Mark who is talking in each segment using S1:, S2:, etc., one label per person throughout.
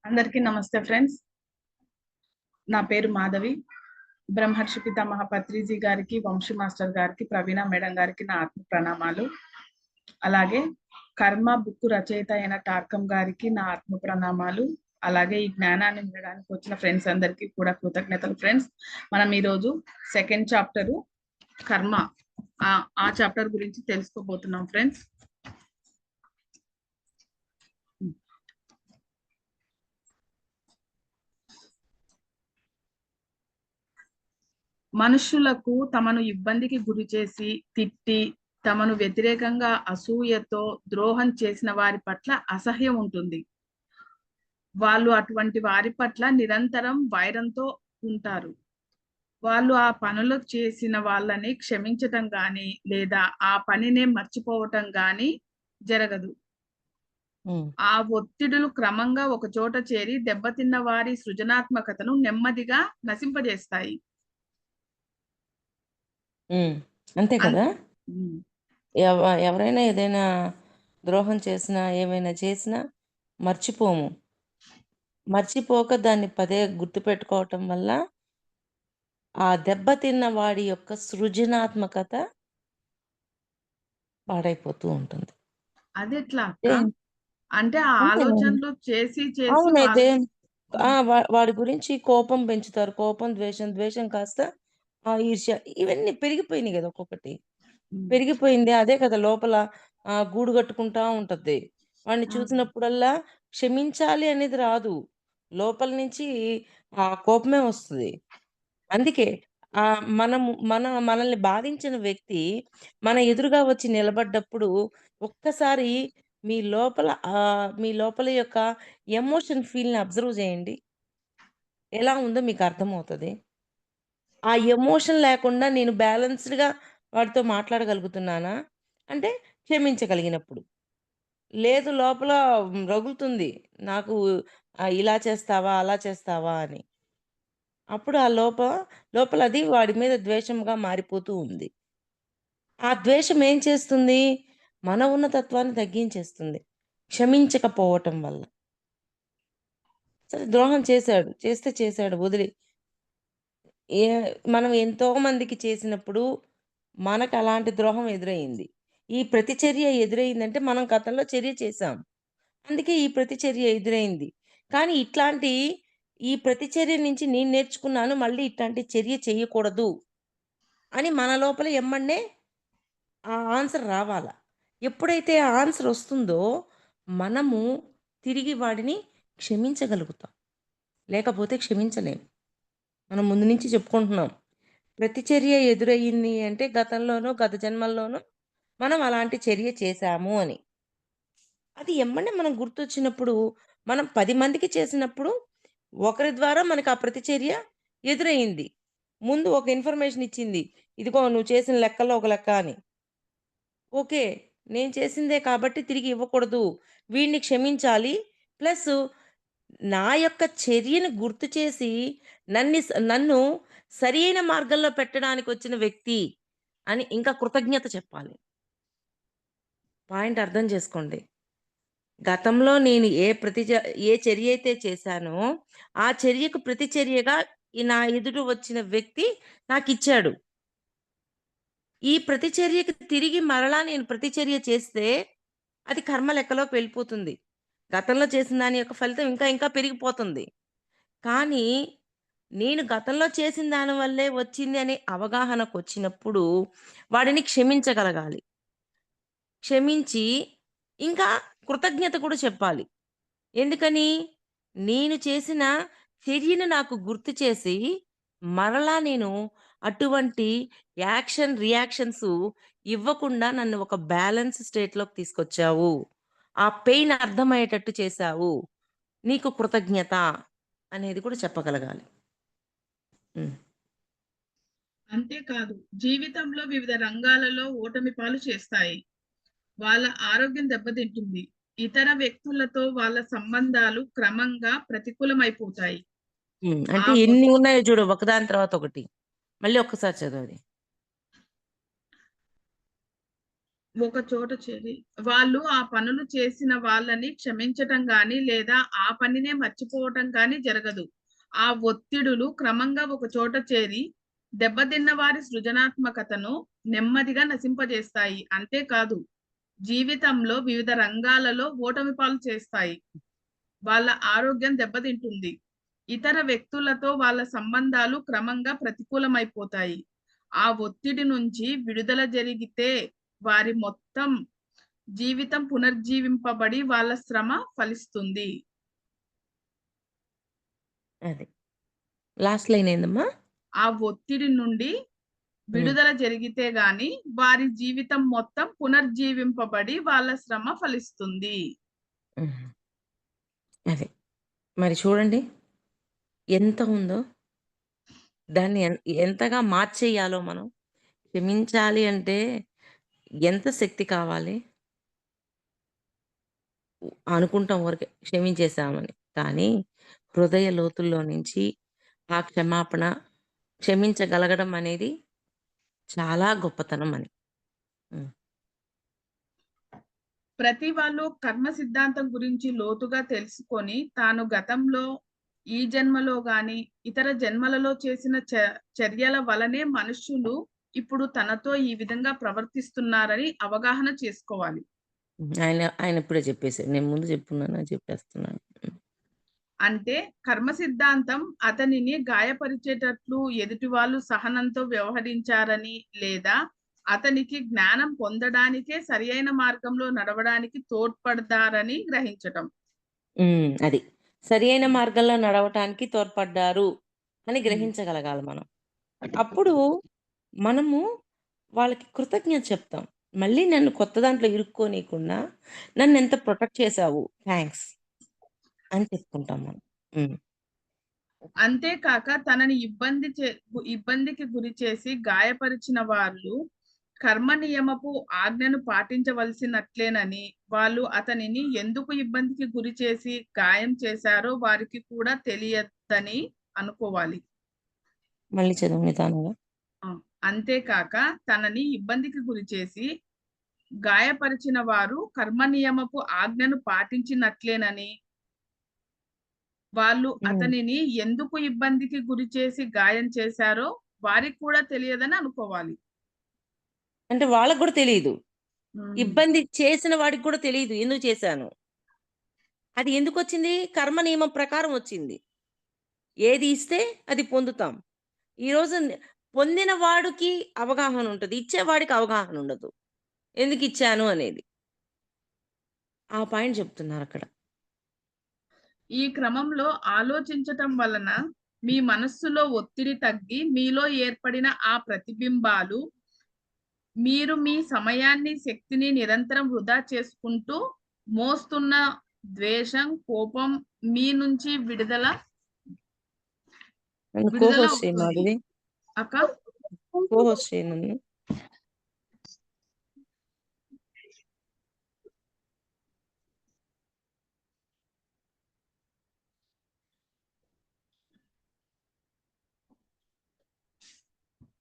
S1: అందరికీ నమస్తే ఫ్రెండ్స్. నా పేరు మాధవి. బ్రహ్మర్షి పితామహ పత్రిజీ గారికి, వంశీ మాస్టర్ గారికి, ప్రవీణ మేడం గారికి నా ఆత్మ ప్రణామాలు. అలాగే కర్మ బుక్ రచయిత అయిన టార్కం గారికి నా ఆత్మ ప్రణామాలు. అలాగే ఈ జ్ఞానాన్ని వినడానికి వచ్చిన ఫ్రెండ్స్ అందరికీ కూడా కృతజ్ఞతలు. ఫ్రెండ్స్, మనం ఈరోజు సెకండ్ చాప్టరు కర్మ ఆ చాప్టర్ గురించి తెలుసుకోబోతున్నాం ఫ్రెండ్స్. మనుషులకు తమను ఇబ్బందికి గురి చేసి తిట్టి తమను వ్యతిరేకంగా అసూయతో ద్రోహం చేసిన వారి పట్ల అసహ్యం ఉంటుంది. వాళ్ళు అటువంటి వారి పట్ల నిరంతరం వైరంతో ఉంటారు. వాళ్ళు ఆ పనులు చేసిన వాళ్ళని క్షమించటం గాని లేదా ఆ పనినే మర్చిపోవటం గాని జరగదు. ఆ ఒత్తిడులు క్రమంగా ఒక చోట చేరి దెబ్బతిన్న వారి సృజనాత్మకతను నెమ్మదిగా నశింపజేస్తాయి.
S2: అంతే కదా. ఎవరైనా ఏదైనా ద్రోహం చేసినా ఏమైనా చేసినా మర్చిపోము. మర్చిపోక దాన్ని పదే గుర్తు పెట్టుకోవటం వల్ల ఆ దెబ్బతిన్న వాడి యొక్క సృజనాత్మకత పాడైపోతూ ఉంటుంది.
S1: అది ఎట్లా అంటే ఆ ఆలోచనలు చేసి
S2: అవునైతే వాడి గురించి కోపం పెంచుతారు. కోపం, ద్వేషం కాస్త ఈర్ష్య ఇవన్నీ పెరిగిపోయినాయి కదా. ఒక్కొక్కటి పెరిగిపోయింది. అదే కదా లోపల గూడు కట్టుకుంటా ఉంటది. వాడిని చూసినప్పుడల్లా క్షమించాలి అనేది రాదు. లోపల నుంచి ఆ కోపమే వస్తుంది. అందుకే మనల్ని బాధించిన వ్యక్తి మన ఎదురుగా వచ్చి నిలబడ్డప్పుడు ఒక్కసారి మీ లోపల యొక్క ఎమోషన్ ఫీల్‌ని అబ్జర్వ్ చేయండి. ఎలా ఉందో మీకు అర్థమవుతది. ఆ ఎమోషన్ లేకుండా నేను బ్యాలెన్స్‌డ్‌గా వాడితో మాట్లాడగలుగుతున్నానా? అంటే క్షమించగలిగినప్పుడు. లేదు లోపల రగులుతుంది. నాకు ఇలా చేస్తావా? అలా చేస్తావా? అని. అప్పుడు ఆ లోపల అది వాడి మీద ద్వేషంగా మారిపోతూ ఉంది. ఆ ద్వేషం ఏం చేస్తుంది? మన ఉన్నతత్వాన్ని తగ్గించేస్తుంది. క్షమించకపోవటం వల్ల. సరే ద్రోహం చేశాడు. చేశాడు వదిలేయి. ఏ మనం ఎంతో మందికి చేసినప్పుడు మనకు అలాంటి ద్రోహం ఎదురయింది. ఈ ప్రతిచర్య ఎదురయిందంటే మనం గతంలో చర్య చేశాం. అందుకే ఈ ప్రతిచర్య ఎదురైంది. కానీ ఈ ప్రతిచర్య నుంచి నేను నేర్చుకున్నాను మళ్ళీ ఇట్లాంటి చర్య చేయకూడదు అని మన లోపల ఎమ్మన్నే ఆ ఆన్సర్ రావాల. ఎప్పుడైతే ఆ ఆన్సర్ వస్తుందో మనము తిరిగి వాడిని క్షమించగలుగుతాం. లేకపోతే క్షమించలేం. మనం ముందు నుంచి చెప్పుకుంటున్నాం. ప్రతిచర్య ఎదురయ్యింది అంటే గతంలోనో, గత జన్మల్లోనో మనం అలాంటి చర్య చేశాము అని. అది ఎమ్మటే మనం గుర్తొచ్చినప్పుడు మనం 10 మందికి చేసినప్పుడు ఒకరి ద్వారా మనకు ఆ ప్రతిచర్య ఎదురయింది. ముందు ఒక ఇన్ఫర్మేషన్ ఇచ్చింది. ఇదిగో నువ్వు చేసిన లెక్కల్లో ఒక లెక్క అని. ఓకే. నేను చేసిందే కాబట్టి తిరిగి ఇవ్వకూడదు. వీడిని క్షమించాలి. ప్లస్ నా యొక్క చర్యను గుర్తు చేసి నన్ను సరియైన మార్గంలో పెట్టడానికొచ్చిన వ్యక్తి అని ఇంకా కృతజ్ఞత చెప్పాలి. పాయింట్ అర్థం చేసుకోండి. గతంలో నేను ఏ చర్య అయితే చేశానో, ఆ చర్యకు ప్రతిచర్యగా నా ఎదుట వచ్చిన వ్యక్తి నాకిచ్చాడు. ఈ ప్రతిచర్యకి తిరిగి మరలా నేను ప్రతిచర్య చేస్తే అది కర్మ లెక్కలోకి వెళ్ళిపోతుంది. గతంలో చేసిన దాని యొక్క ఫలితం ఇంకా ఇంకా పెరిగిపోతుంది. కానీ నేను గతంలో చేసిన దాని వల్లే వచ్చింది అనే అవగాహనకొచ్చినప్పుడు వాడిని క్షమించగలగాలి. క్షమించి ఇంకా కృతజ్ఞత కూడా చెప్పాలి. ఎందుకని? నేను చేసిన చర్యను నాకు గుర్తు చేసి మరలా నేను అటువంటి రియాక్షన్స్ ఇవ్వకుండా నన్ను ఒక బ్యాలెన్స్ స్టేట్‌లోకి తీసుకొచ్చావు. ఆ పెయిన్ అర్థమయ్యేటట్టు చేశావు. నీకు కృతజ్ఞత అనేది కూడా చెప్పగలగాలి.
S1: అంతేకాదు జీవితంలో వివిధ రంగాలలో ఓటమి పాలు చేస్తాయి. వాళ్ళ ఆరోగ్యం దెబ్బతింటుంది. ఇతర వ్యక్తులతో వాళ్ళ సంబంధాలు క్రమంగా ప్రతికూలమైపోతాయి.
S2: అంటే ఎన్ని ఉన్నాయో చూడు ఒకదాని తర్వాత ఒకటి. మళ్ళీ ఒక్కసారి చదువు అది.
S1: ఒక చోట చేరి వాళ్ళు ఆ పనులు చేసిన వాళ్ళని క్షమించటం గాని లేదా ఆ పనినే మర్చిపోవటం కానీ జరగదు. ఆ ఒత్తిడులు క్రమంగా ఒక చోట చేరి దెబ్బతిన్న వారి సృజనాత్మకతను నెమ్మదిగా నశింపజేస్తాయి. అంతేకాదు జీవితంలో వివిధ రంగాలలో ఓటమి పాలు చేస్తాయి. వాళ్ళ ఆరోగ్యం దెబ్బతింటుంది. ఇతర వ్యక్తులతో వాళ్ళ సంబంధాలు క్రమంగా ప్రతికూలమైపోతాయి. ఆ ఒత్తిడి నుంచి విడుదల జరిగితే వారి మొత్తం జీవితం పునర్జీవింపబడి వాళ్ళ శ్రమ ఫలిస్తుంది.
S2: అది. లాస్ట్ లైన్ ఏందమ్మా?
S1: ఆ ఒత్తిడి నుండి
S2: హ్మ్.
S1: విడుదల జరిగితే గాని వారి జీవితం మొత్తం పునర్జీవింపబడి వాళ్ళ శ్రమ ఫలిస్తుంది.
S2: హుహు. అది. మరి చూడండి ఎంత ఉందో? దాన్ని ఎంతగా మార్చేయాలో మనం. క్షమించాలి అంటే ఎంత శక్తి కావాలి? అనుకుంటాం ఊరికే క్షమించేసామని. కానీ హృదయ లోతుల్లో నుంచి ఆ క్షమాపణ, క్షమించగలగడం అనేది చాలా గొప్పతనం అని. హ్మ్.
S1: ప్రతి వాళ్ళు కర్మ సిద్ధాంతం గురించి లోతుగా తెలుసుకొని తాను గతంలో ఈ జన్మలో గాని ఇతర జన్మలలో చేసిన చర్యల వలనే మనుష్యులు ఇప్పుడు తనతో ఈ విధంగా ప్రవర్తిస్తున్నారని అవగాహన చేసుకోవాలి.
S2: ఆయన ఇప్పుడే చెప్పేసాడు. నేను ముందు చెప్పున్నాను చెప్పేస్తున్నాను.
S1: అంటే కర్మ సిద్ధాంతం అతనిని గాయపరిచేటట్లు ఎదుటి వాళ్ళు సహనంతో వ్యవహరించారని లేదా అతనికి జ్ఞానం పొందడానికే సరియైన మార్గంలో నడవడానికి తోడ్పడతారని గ్రహించటం.
S2: అది. సరియైన మార్గంలో నడవటానికి తోడ్పడ్డారు అని
S1: ఉమ్.
S2: గ్రహించగలగాలి మనం. అప్పుడు మనము వాళ్ళకి కృతజ్ఞత చెప్తాం. మళ్ళీ నన్ను కొత్త దాంట్లో ఇరుక్కోనీయకుండా నన్నెంత ప్రొటెక్ట్ చేశావు. థాంక్స్ అని చెప్పుకుంటాం మనం. హ్మ్.
S1: అంతేకాక తనని ఇబ్బందికి గురి చేసి గాయపరిచిన వాళ్ళు కర్మ నియమపు ఆజ్ఞను పాటించవలసినట్లేనని, వాళ్ళు అతనిని ఎందుకు ఇబ్బందికి గురి చేసి గాయం చేశారో వారికి కూడా తెలియదని అనుకోవాలి.
S2: మళ్ళీ చదువు నిదానంగా.
S1: ఆ, అంతేకాక తనని ఇబ్బందికి గురి చేసి గాయపరిచిన వారు కర్మ నియమపు ఆజ్ఞను పాటించినట్లేనని, వాళ్ళు
S2: హ్మ్.
S1: అతనిని ఎందుకు ఇబ్బందికి గురి చేసి గాయం చేశారో వారికి కూడా తెలియదని అనుకోవాలి.
S2: అంటే వాళ్ళకి గూడా తెలీదు.
S1: ఉమ్.
S2: ఇబ్బంది చేసిన వాడికి కూడా తెలీదు ఎందుకు చేశాను. అది ఎందుకొచ్చింది? కర్మ నియమం ప్రకారం వచ్చింది. ఏది ఇస్తే అది పొందుతాం. ఈరోజు పొందిన వాడికి అవగాహన ఉంటది. ఇచ్చేవాడికి అవగాహన ఉండదు. ఎందుకిచ్చాను అనేది. ఆ పాయింట్ చెప్తున్నారక్కడ.
S1: ఈ క్రమంలో ఆలోచించటం వలన మీ మనస్సులో ఒత్తిడి తగ్గి మీలో ఏర్పడిన ఆ ప్రతిబింబాలు మీరు మీ సమయాన్ని శక్తిని నిరంతరం వృధా చేసుకుంటూ మోస్తున్న ద్వేషం కోపం మీ నుంచి విడుదల
S2: నన్ను
S1: విడుదల
S2: కో-హోస్ట్ చేయి
S1: అవుతుంది.
S2: మాధురి.
S1: అక్క
S2: కో-హోస్ట్ చేయి నన్ను.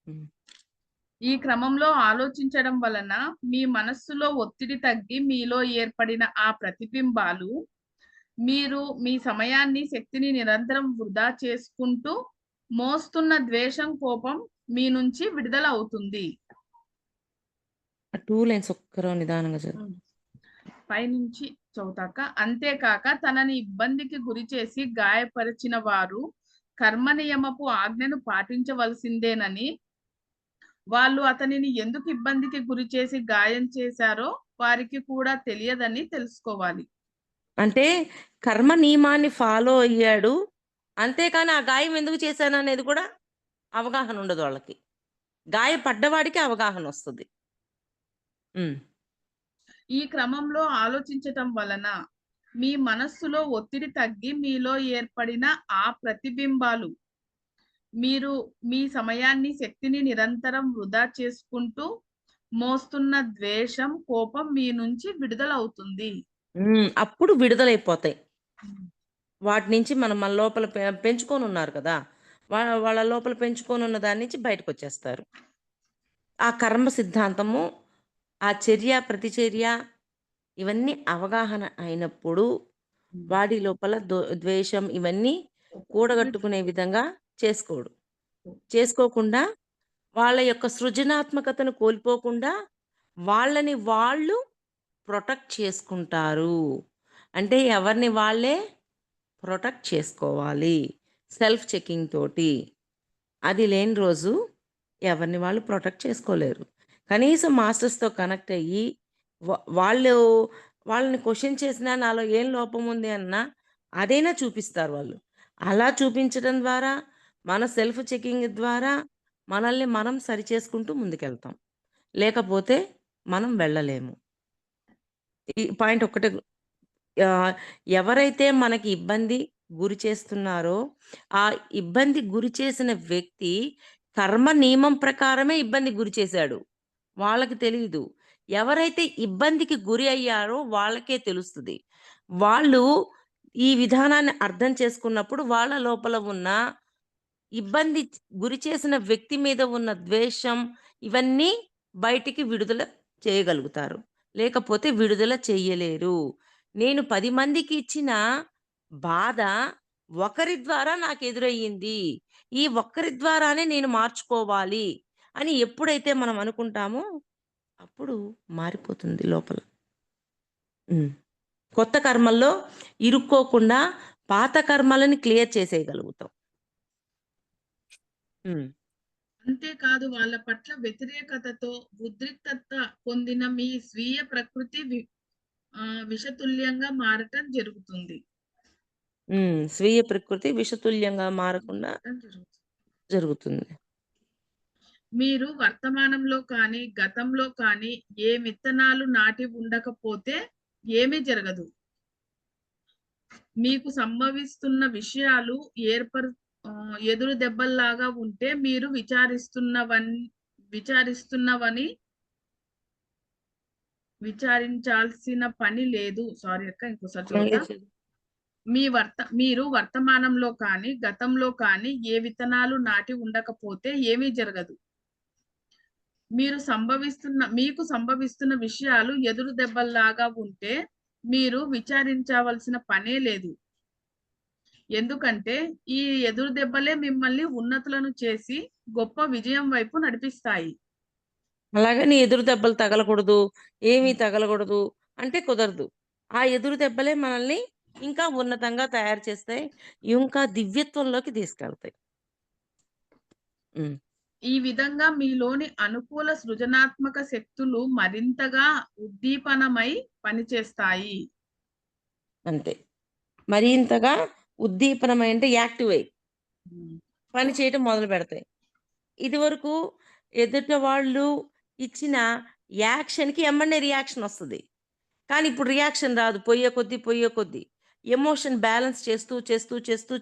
S2: హ్మ్.
S1: ఈ క్రమంలో ఆలోచించడం వలన మీ మనస్సులో ఒత్తిడి తగ్గి మీలో ఏర్పడిన ఆ ప్రతిబింబాలు మీరు మీ సమయాన్ని శక్తిని నిరంతరం వృధా చేసుకుంటూ మోస్తున్న ద్వేషం కోపం మీ నుంచి విడుదల అవుతుంది.
S2: ఆ 2 లైన్స్ ఒక్కరో నిదానంగా చదువు.
S1: పైనుంచి చదువుతాక అంతేకాక తనని ఇబ్బందికి గురి చేసి గాయపరిచిన వారు కర్మ నియమపు ఆజ్ఞను పాటించవలసిందేనని, వాళ్ళు అతనిని ఎందుకు ఇబ్బందికి గురి చేసి గాయం చేశారో వారికి కూడా తెలియదని తెలుసుకోవాలి.
S2: అంటే కర్మ నియమాన్ని ఫాలో అయ్యాడు. అంతేకాని ఆ గాయం ఎందుకు చేశాననేది కూడా అవగాహన ఉండదు వాళ్ళకి. గాయపడ్డవాడికి అవగాహనొస్తది. హ్మ్.
S1: ఈ క్రమంలో ఆలోచించటం వలన మీ మనస్సులో ఒత్తిడి తగ్గి మీలో ఏర్పడిన ఆ ప్రతిబింబాలు మీరు మీ సమయాన్ని శక్తిని నిరంతరం వృధా చేసుకుంటూ మోస్తున్న ద్వేషం కోపం మీ నుంచి విడుదలవుతుంది.
S2: అప్పుడు విడుదలైపోతాయి. వాటి నుంచి మనం మన లోపల పెంచుకొనున్నారు కదా! వాళ్ళ లోపల పెంచుకొనున్న దాని నుంచి బయటకొచ్చేస్తారు. ఆ కర్మ సిద్ధాంతము ఆ చర్య, ప్రతిచర్య ఇవన్నీ అవగాహన అయినప్పుడు
S1: హ్మ్.
S2: వాడి లోపల ద్వేషం ఇవన్నీ కూడగట్టుకునే విధంగా చేసుకోడు. చేసుకోకుండా వాళ్ళ యొక్క సృజనాత్మకతను కోల్పోకుండా వాళ్ళని వాళ్ళు ప్రొటెక్ట్ చేసుకుంటారు. అంటే ఎవరిని వాళ్ళే ప్రొటెక్ట్ చేసుకోవాలి. సెల్ఫ్ చెకింగ్ తోటి. అది లేని రోజు ఎవరిని వాళ్ళు ప్రొటెక్ట్ చేసుకోలేరు. కనీసం మాస్టర్స్‌తో కనెక్ట్ అయ్యి వాళ్ళు వాళ్ళని క్వెషన్ చేసినా నాలో ఏం లోపం ఉంది అన్నా అదైనా చూపిస్తారు వాళ్ళు. అలా చూపించడం ద్వారా మన సెల్ఫ్ చెకింగ్ ద్వారా మనల్ని మనం సరిచేసుకుంటూ ముందుకెళ్తాం. లేకపోతే మనం వెళ్ళలేము. ఈ పాయింట్ ఒక్కటే ఆహ్, ఎవరైతే మనకి ఇబ్బంది గురి చేస్తున్నారో, ఆ ఇబ్బంది గురి చేసిన వ్యక్తి కర్మ నియమం ప్రకారమే ఇబ్బందికి గురి చేశాడు. వాళ్ళకి తెలీదు. ఎవరైతే ఇబ్బందికి గురి అయ్యారో వాళ్ళకే తెలుస్తది. వాళ్ళు ఈ విధానాన్ని అర్థం చేసుకున్నప్పుడు వాళ్ళ లోపల ఉన్న ఇబ్బంది గురి చేసిన వ్యక్తి మీద ఉన్న ద్వేషం ఇవన్నీ బయటికి విడుదల చేయగలుగుతారు. లేకపోతే విడుదల చెయ్యలేరు. నేను 10 మందికి ఇచ్చిన బాధ ఒకరి ద్వారా నాకెదురయ్యింది. ఈ ఒక్కరి ద్వారానే నేను మార్చుకోవాలి అని ఎప్పుడైతే మనం అనుకుంటామో అప్పుడు మారిపోతుంది లోపల. హ్మ్. కొత్త కర్మల్లో ఇరుక్కోకుండా పాత కర్మలని క్లియర్ చేసేయగలుగుతాం. హ్మ్.
S1: అంతేకాదు వాళ్ళ పట్ల వ్యతిరేకతతో ఉద్రిక్తత పొందిన మీ స్వీయ ప్రకృతి విషతుల్యంగా మారటం జరుగుతుంది.
S2: స్వీయ ప్రకృతి విషతుల్యంగా మారకుండా
S1: మారటం జరుగుతుంది.
S2: జరుగుతుంది.
S1: మీరు వర్తమానంలో కానీ, గతంలో కానీ ఏ విత్తనాలు నాటి ఉండకపోతే ఏమీ జరగదు. మీకు సంభవిస్తున్న విషయాలు ఎదురు దెబ్బల్లాగా ఉంటే మీరు విచారిస్తున్నవని విచారించాల్సిన పని లేదు. సారీ అక్క, ఇంకోసారి చదువుతా. మీరు వర్తమానంలో కానీ, గతంలో కానీ ఏ విత్తనాలు నాటి ఉండకపోతే ఏమీ జరగదు. మీకు సంభవిస్తున్న విషయాలు ఎదురు దెబ్బల్లాగా ఉంటే మీరు విచారించవలసిన పనే లేదు. ఎందుకంటే ఈ ఎదురు దెబ్బలే మిమ్మల్ని ఉన్నతులను చేసి గొప్ప విజయం వైపు నడిపిస్తాయి.
S2: అలాగని ఎదురు దెబ్బలు తగలకూడదు, ఏమీ తగలకూడదు అంటే కుదరదు. ఆ ఎదురు దెబ్బలే మనల్ని ఇంకా ఉన్నతంగా తయారు చేస్తాయి. ఇంకా దివ్యత్వంలోకి తీసుకెళ్తాయి. హ్మ్.
S1: ఈ విధంగా మీలోని అనుకూల సృజనాత్మక శక్తులు మరింతగా ఉద్దీపనమై పనిచేస్తాయి.
S2: అంతే. మరింతగా ఉద్దీపనమై అంటే యాక్టివ్ అయ్యి
S1: హ్మ్.
S2: పని చేయటం మొదలుపెడతాయి. ఇదివరకు ఎదుట వాళ్ళు ఇచ్చిన యాక్షన్‌కి ఎమ్మటనే రియాక్షన్ ఒస్తది. కానీ ఇప్పుడు రియాక్షన్ రాదు. పొయ్యే కొద్దీ, పొయ్యే కొద్దీ. ఎమోషన్ బ్యాలెన్స్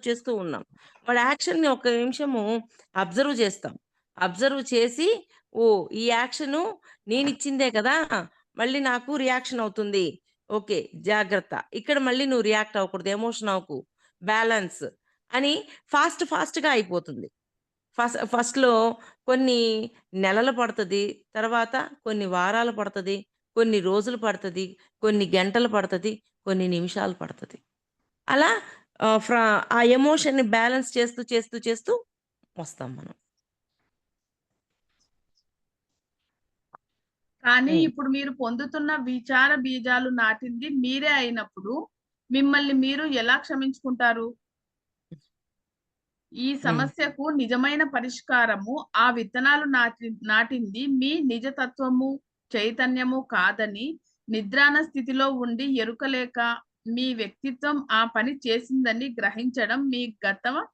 S2: చేస్తూ ఉన్నాం. వాడి యాక్షన్‌ని ఒక నిమిషము అబ్జర్వ్ చేస్తాం. అబ్జర్వ్ చేసి, ఓహ్! ఈ యాక్షను నేనిచ్చిందే కదా! మళ్ళీ నాకు రియాక్షన్ అవుతుంది. ఓకే. జాగ్రత్త. ఇక్కడ మళ్ళీ నువ్వు రియాక్ట్ అవ్వకూడదు. ఎమోషన్ అవ్వకు. బ్యాలెన్స్ అని ఫాస్ట్‌గా అయిపోతుంది. ఫస్ట్‌లో కొన్ని నెలలు పడతది. తర్వాత కొన్ని వారాలు పడతది. కొన్ని రోజులు పడతది. కొన్ని గంటలు పడతది. కొన్ని నిమిషాలు పడతది. అలా ఆహ్, ఫ్ర ఆ ఎమోషన్‌ని బ్యాలెన్స్ చేస్తూ వస్తాం మనం.
S1: కానీ
S2: హ్మ్.
S1: ఇప్పుడు మీరు పొందుతున్న విచార బీజాలు నాటింది మీరే అయినప్పుడు మిమ్మల్ని మీరు ఎలా క్షమించుకుంటారు? ఈ
S2: హ్మ్.
S1: సమస్యకు నిజమైన పరిష్కారము ఆ విత్తనాలు నాటింది మీ నిజతత్వము, చైతన్యము కాదని నిద్రాణ స్థితిలో ఉండి ఎరుకలేక మీ వ్యక్తిత్వం ఆ పని చేసిందని గ్రహించడం మీ గత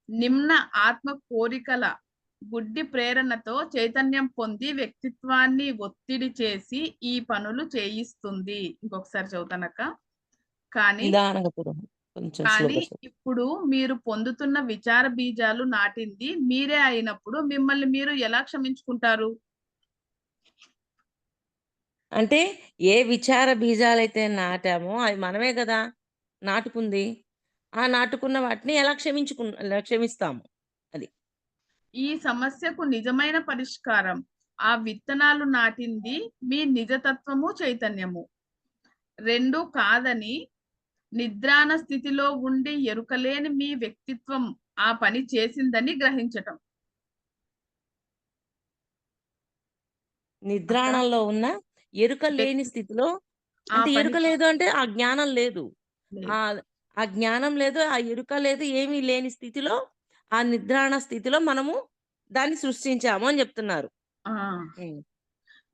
S1: నిమ్న ఆత్మ కోరికల గుడ్డి ప్రేరణతో చైతన్యం పొంది వ్యక్తిత్వాన్ని ఒత్తిడి చేసి ఈ పనులు చేయిస్తుంది. ఇంకొకసారి చదువుతానక్క. కానీ
S2: నిదానంగా చూడండి. కొంచెం
S1: కానీ
S2: స్లోగా చదువు.
S1: ఇప్పుడు మీరు పొందుతున్న విచార బీజాలు నాటింది మీరే అయినప్పుడు మిమ్మల్ని మీరు ఎలా క్షమించుకుంటారు?
S2: అంటే ఏ విచార బీజాలైతే నాటామో అవి మనమే గదా! నాటుకుంది. ఆ నాటుకున్న వాటిని ఎలా క్షమిస్తాము. అది.
S1: ఈ సమస్యకు నిజమైన పరిష్కారం ఆ విత్తనాలు నాటింది మీ నిజతత్వము చైతన్యము. రెండు కాదని నిద్రాణ స్థితిలో ఉండి ఎరుకలేని మీ వ్యక్తిత్వం ఆ పని చేసిందని గ్రహించటం. అక్కడ
S2: నిద్రాణంలో ఉన్న ఎరుక లేని
S1: వ్యక్తి
S2: స్థితిలో,
S1: ఆ
S2: అంటే
S1: పని
S2: ఎరుక లేదు అంటే ఆ జ్ఞానం లేదు.
S1: లేదు.
S2: ఆ జ్ఞానం లేదు, ఆ ఎరుక లేదు, ఏమీ లేని స్థితిలో, ఆ నిద్రాణ స్థితిలో మనము దాన్ని సృష్టించాము అని చెప్తున్నారు.
S1: ఆ
S2: హ్మ్.